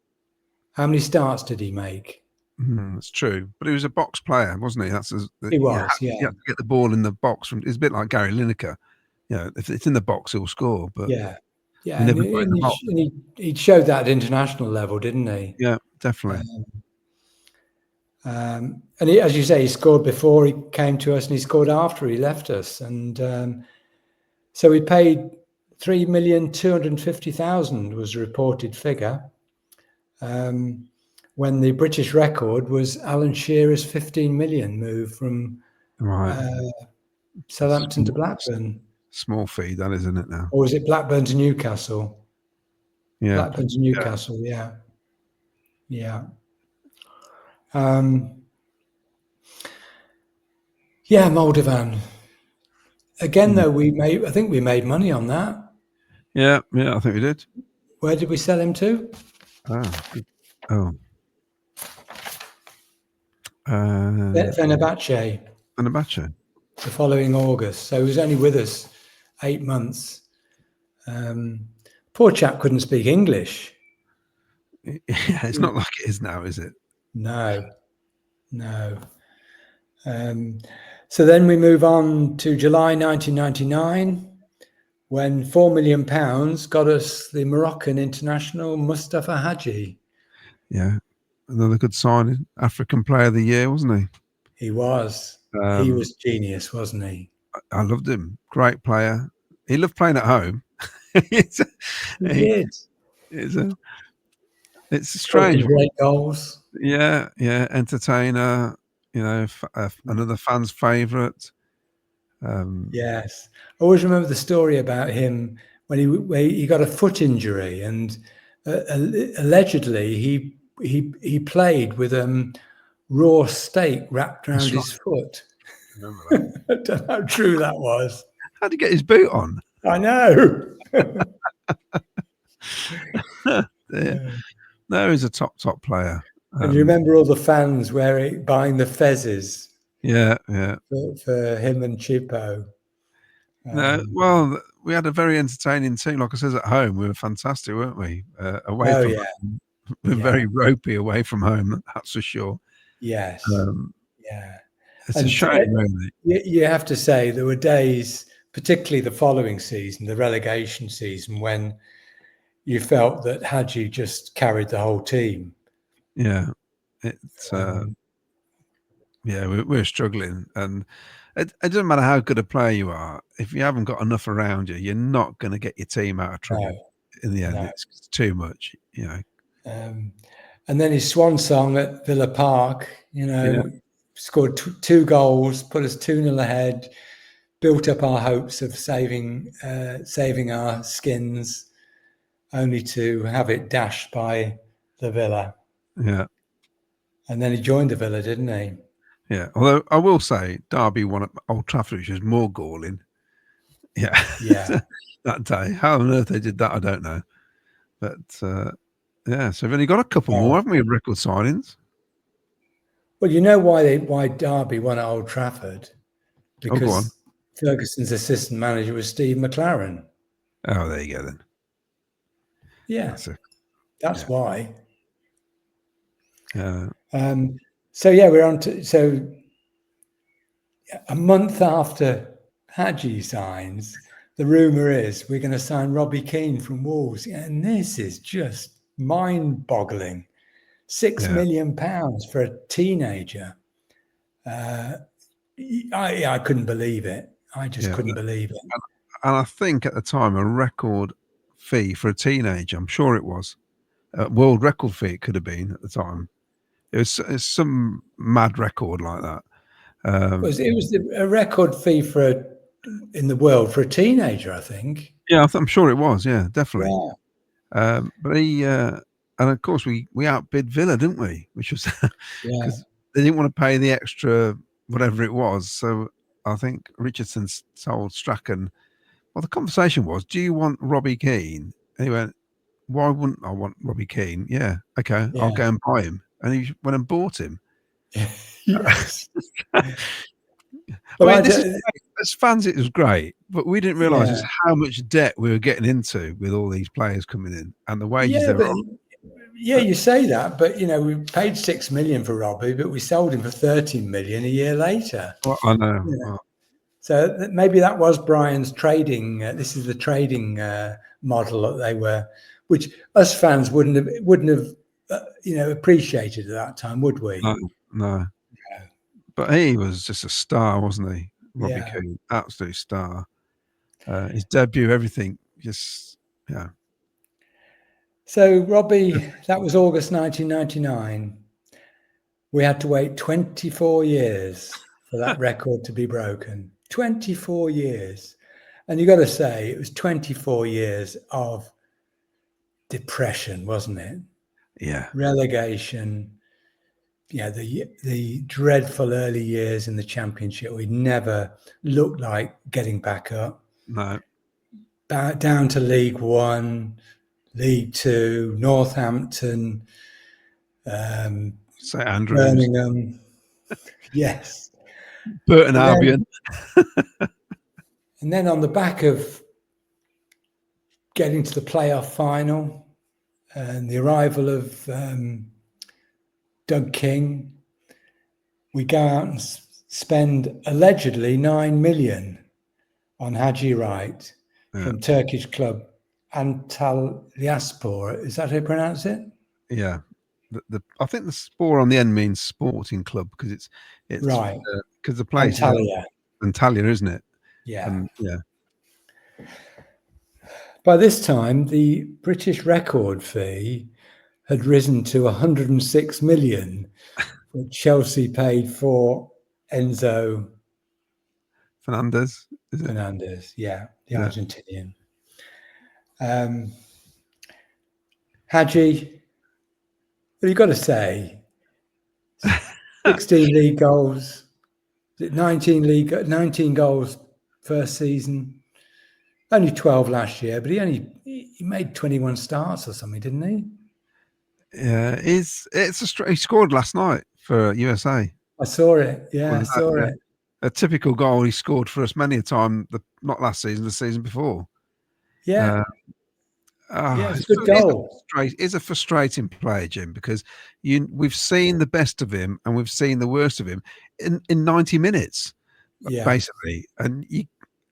How many starts did he make? That's true, but he was a box player, wasn't he? He was. You have to get the ball in the box. It's a bit like Gary Lineker. If it's in the box, he'll score. But and he showed that at international level, didn't he? Yeah, definitely. And as you say, he scored before he came to us, and he scored after he left us. And so we paid $3,250,000 was the reported figure. When the British record was Alan Shearer's 15 million move from Southampton to Blackburn. Small fee, that isn't it now? Or was it Blackburn to Newcastle? Yeah. Blackburn to Newcastle, yeah. Moldivan. Again, though, I think we made money on that. Yeah, I think we did. Where did we sell him to? Fenerbahce. Fenerbahce. The following August. So he was only with us 8 months. Poor chap couldn't speak English. Yeah, it's not like it is now, is it? No. So then we move on to July 1999, when £4 million got us the Moroccan international Mustafa Haji. Yeah, another good signing. African Player of the Year, wasn't he? He was. He was genius, wasn't he? I loved him. Great player. He loved playing at home. He did. It's strange. Great goals. Yeah. Entertainer. Another fan's favourite. Yes, I always remember the story about him when he got a foot injury, and allegedly he played with raw steak wrapped around his foot. I remember that. I don't know how true that was. How'd he get his boot on? I know. Yeah. No, he's a top player. And you remember all the fans buying the fezzes? Yeah. For him and Chipo. Well, we had a very entertaining team. Like I said, at home, we were fantastic, weren't we? Away from home, we were very ropey away from home, that's for sure. Yes. It's a shame, really. You have to say there were days, particularly the following season, the relegation season, when you felt that Haji just carried the whole team. Yeah. It's we're struggling, and it doesn't matter how good a player you are. If you haven't got enough around you, you're not going to get your team out of trouble in the end. No. It's too much, And then his swan song at Villa Park, scored 2 goals, put us 2-0 ahead, built up our hopes of saving our skins, only to have it dashed by the Villa. Yeah. And then he joined the Villa, didn't he? Yeah. Although I will say Derby won at Old Trafford, which was more galling. Yeah. Yeah. That day. How on earth they did that, I don't know. But yeah, so we've only got a couple more, haven't we? Record signings. Well, you know why Derby won at Old Trafford? Because Ferguson's assistant manager was Steve McLaren. Oh, there you go then. Yeah, that's why. So yeah, we're on to a month after Haji signs. The rumour is we're going to sign Robbie Keane from Wolves, and this is just mind-boggling. £6 million for a teenager. I couldn't believe it. I just couldn't believe it. And I think at the time a record fee for a teenager, I'm sure it was a world record fee. It could have been at the time. It's some mad record like that. It was a record fee in the world for a teenager, I think. Yeah, I'm sure it was. Yeah, definitely. Yeah. But he and of course we outbid Villa, didn't we? Which was because they didn't want to pay the extra whatever it was. So I think Richardson told Strachan. Well, the conversation was, "Do you want Robbie Keane?" And he went, "Why wouldn't I want Robbie Keane?" Yeah, okay, I'll go and buy him. And he went and bought him. Yes. As fans, it was great, but we didn't realise just how much debt we were getting into with all these players coming in and the wages they were on. Yeah, you say that, but we paid $6 million for Robbie, but we sold him for $13 million a year later. Well, I know. Well, so maybe that was Brian's trading. This is the trading model that they were, which us fans wouldn't have appreciated at that time, would we? No. But he was just a star, wasn't he? Robbie Keane, absolute star. His debut, everything, just So Robbie, that was August 1999. We had to wait 24 years for that record to be broken. 24 years. And you got to say, it was 24 years of depression, wasn't it? Yeah. Relegation. Yeah, the dreadful early years in the Championship. We never looked like getting back up. No. Down to League One, League Two, Northampton, St Andrews, Birmingham. Yes. Burton Albion. And then on the back of getting to the playoff final and the arrival of Doug King, we go out and spend allegedly 9 million on Haji Wright from Turkish club Antalyaspor. Is that how you pronounce it? Yeah. I think the spore on the end means sporting club because it's right because the place Antalya, isn't it? Yeah. Yeah. By this time, the British record fee had risen to 106 million, which Chelsea paid for Enzo Fernandez. Fernandez, the Argentinian. Haji, what you got to say? 16 league goals, 19 goals first season. Only 12 last year, but he made 21 starts or something, didn't he? Yeah, he scored last night for USA. I saw it. Yeah, I saw it. A typical goal he scored for us many a time. Not last season, the season before. Yeah. It's a good goal. He's a frustrating player, Jim, because we've seen the best of him and we've seen the worst of him in 90 minutes, basically.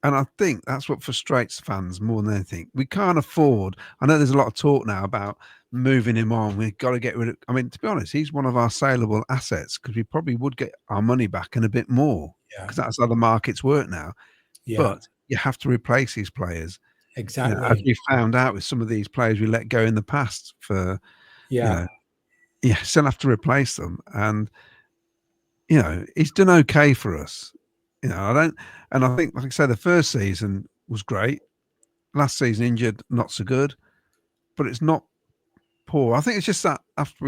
And I think that's what frustrates fans more than anything. We can't afford. I know there's a lot of talk now about moving him on. We've got to get rid of. I mean, to be honest, he's one of our saleable assets because we probably would get our money back and a bit more because that's how the markets work now. Yeah. But you have to replace these players. Exactly. As we found out with some of these players we let go in the past for, you still have to replace them. And, he's done okay for us. And I think, like I said, the first season was great. Last season injured, not so good, but it's not poor. I think it's just that after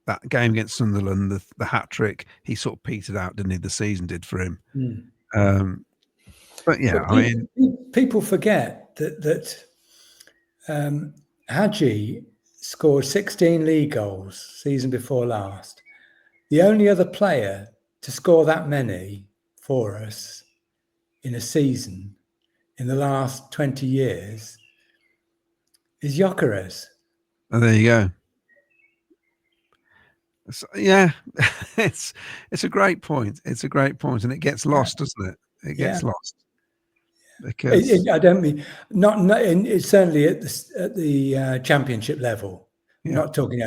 that game against Sunderland, the hat trick, he sort of petered out, didn't he? The season did for him. But people forget that Haji scored 16 league goals season before last. The only other player to score that many for us in a season in the last 20 years is Hutcherson. Oh, there you go. So, yeah, it's a great point. It's a great point, and it gets lost, doesn't it? It gets lost because I don't mean not it's certainly at the championship level. I'm not talking.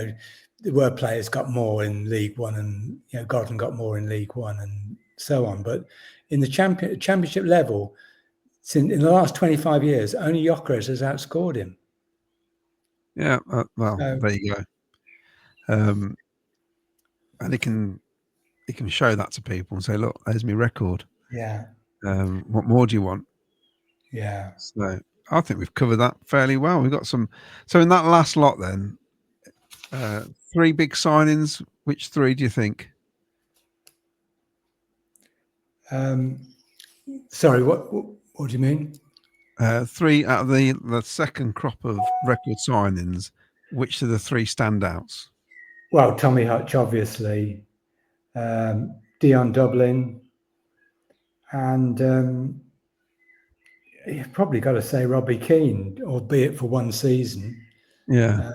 There were players got more in League One, and Gordon got more in League One, and so on. But in the championship level, in the last 25 years, only Hutcherson has outscored him. Yeah, well, there you go. And he can show that to people and say, look, there's my record. Yeah. What more do you want? Yeah. So I think we've covered that fairly well. We've got some. So in that last lot, then, 3 big signings. Which 3 do you think? Sorry, what do you mean? 3 out of the second crop of record signings. Which are the 3 standouts? Well, Tommy Hutch, obviously, Dion Dublin, and you've probably got to say Robbie Keane, albeit for one season. Yeah.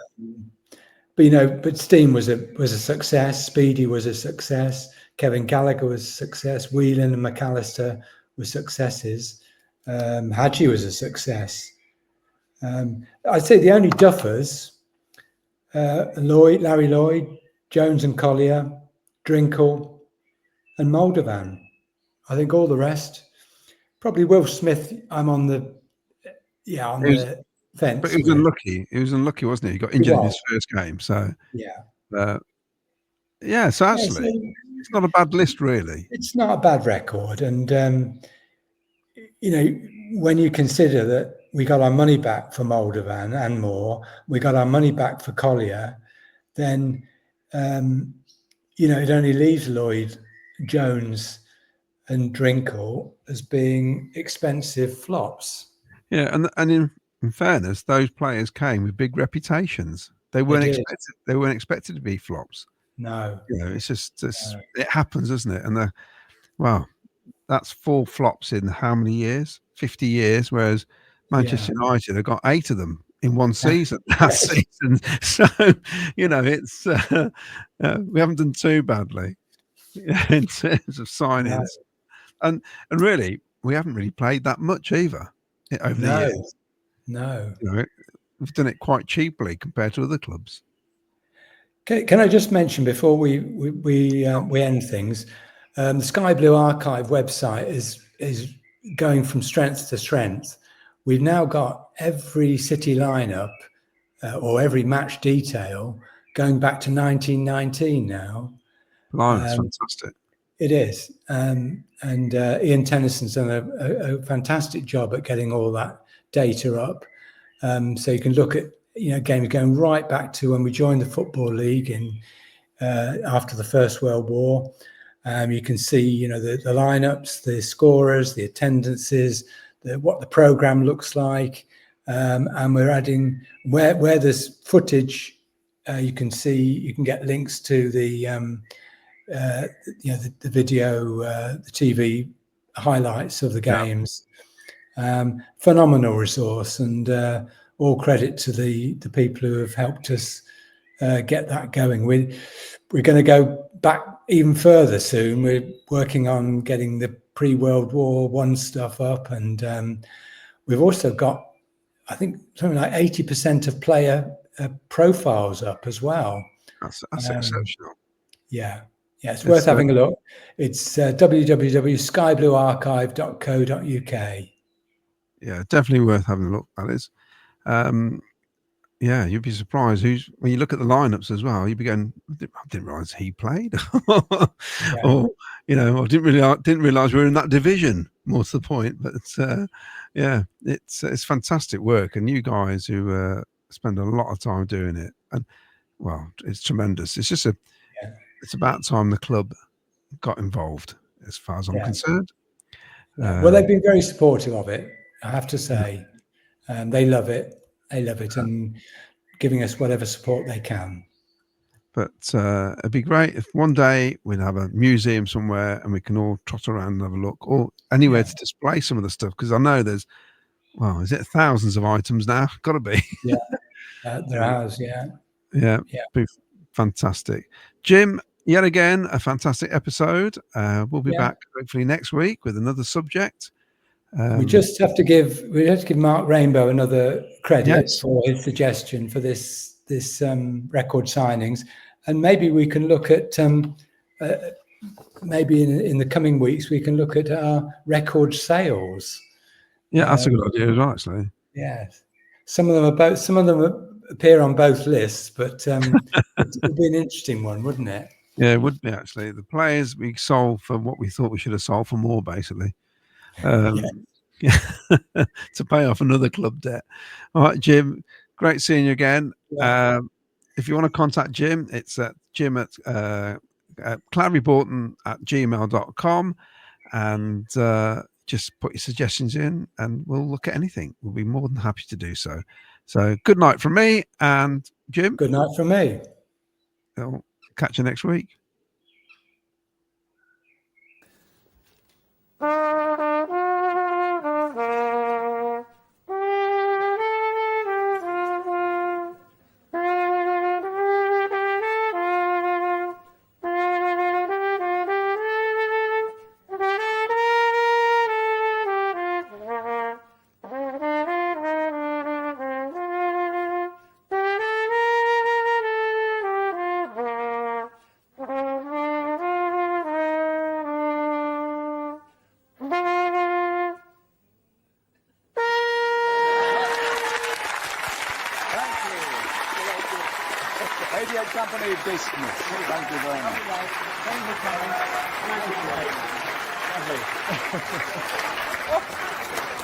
But Stein was a success. Speedy was a success. Kevin Gallagher was a success. Whelan and McAllister were successes. Haji was a success. I'd say the only duffers, Larry Lloyd, Jones and Collier, Drinkle, and Moldivan. I think all the rest, probably Will Smith. I'm on the fence. But he was unlucky. He was unlucky, wasn't he? He got injured in his first game. So So actually, it's not a bad list, really. It's not a bad record, and when you consider that we got our money back for Moldivan and more, we got our money back for Collier, then it only leaves Lloyd, Jones, and Drinkle as being expensive flops. Yeah, and in fairness, those players came with big reputations. They weren't expected to be flops. No, it's just it happens, doesn't it? And that's 4 flops in how many years? 50 years. Whereas Manchester United have got 8 of them in one season last season. So it's we haven't done too badly in terms of signings, and really we haven't really played that much either over the years. No, we've done it quite cheaply compared to other clubs. Can I just mention before we end things, the Sky Blue Archive website is going from strength to strength. We've now got every City lineup or every match detail going back to 1919 now. Wow, that's fantastic. It is, and Ian Tennyson's done a fantastic job at getting all that data up, so you can look at games going right back to when we joined the Football League in after the First World War. You can see the lineups, the scorers, the attendances, what the program looks like, and we're adding where there's footage. You can get links to the video, the TV highlights of the games. Phenomenal resource, and all credit to the people who have helped us get that going. We're going to go back even further soon. We're working on getting the pre-World War I stuff up, and we've also got, I think, something like 80% of player profiles up as well. That's exceptional. Yeah, it's worth having a look. It's www.skybluearchive.co.uk. Yeah, definitely worth having a look. That is. You'd be surprised when you look at the lineups as well. You'd be going, I didn't realise he played, or I didn't realise we were in that division. More to the point, but it's fantastic work, and you guys who spend a lot of time doing it, and it's tremendous. It's just it's about time the club got involved, as far as I'm concerned. Well, they've been very supportive of it, I have to say. They love it. And giving us whatever support they can. But it'd be great if one day we'd have a museum somewhere and we can all trot around and have a look, or anywhere to display some of the stuff. Because I know there's, well, is it thousands of items now? Got to be. Yeah, there has. Yeah. Be fantastic. Jim, yet again, a fantastic episode. We'll be back hopefully next week with another subject. We just have to give Mark Rainbow another credit for his suggestion for this record signings, and maybe we can look at maybe in the coming weeks we can look at our record sales. Yeah, that's a good idea as well, actually. Yes, some of them appear on both lists, but it would be an interesting one, wouldn't it? Yeah, it would be actually. The players we sold for what we thought we should have sold for more, basically. To pay off another club debt. All right, Jim, great seeing you again. If you want to contact Jim, it's at Jim at cloudreporting@gmail.com, and just put your suggestions in and we'll look at anything. We'll be more than happy to do so. So good night from me, and Jim. Good night from me. I'll catch you next week. Company business. Thank you very much. Thank you, Colin. Thank you.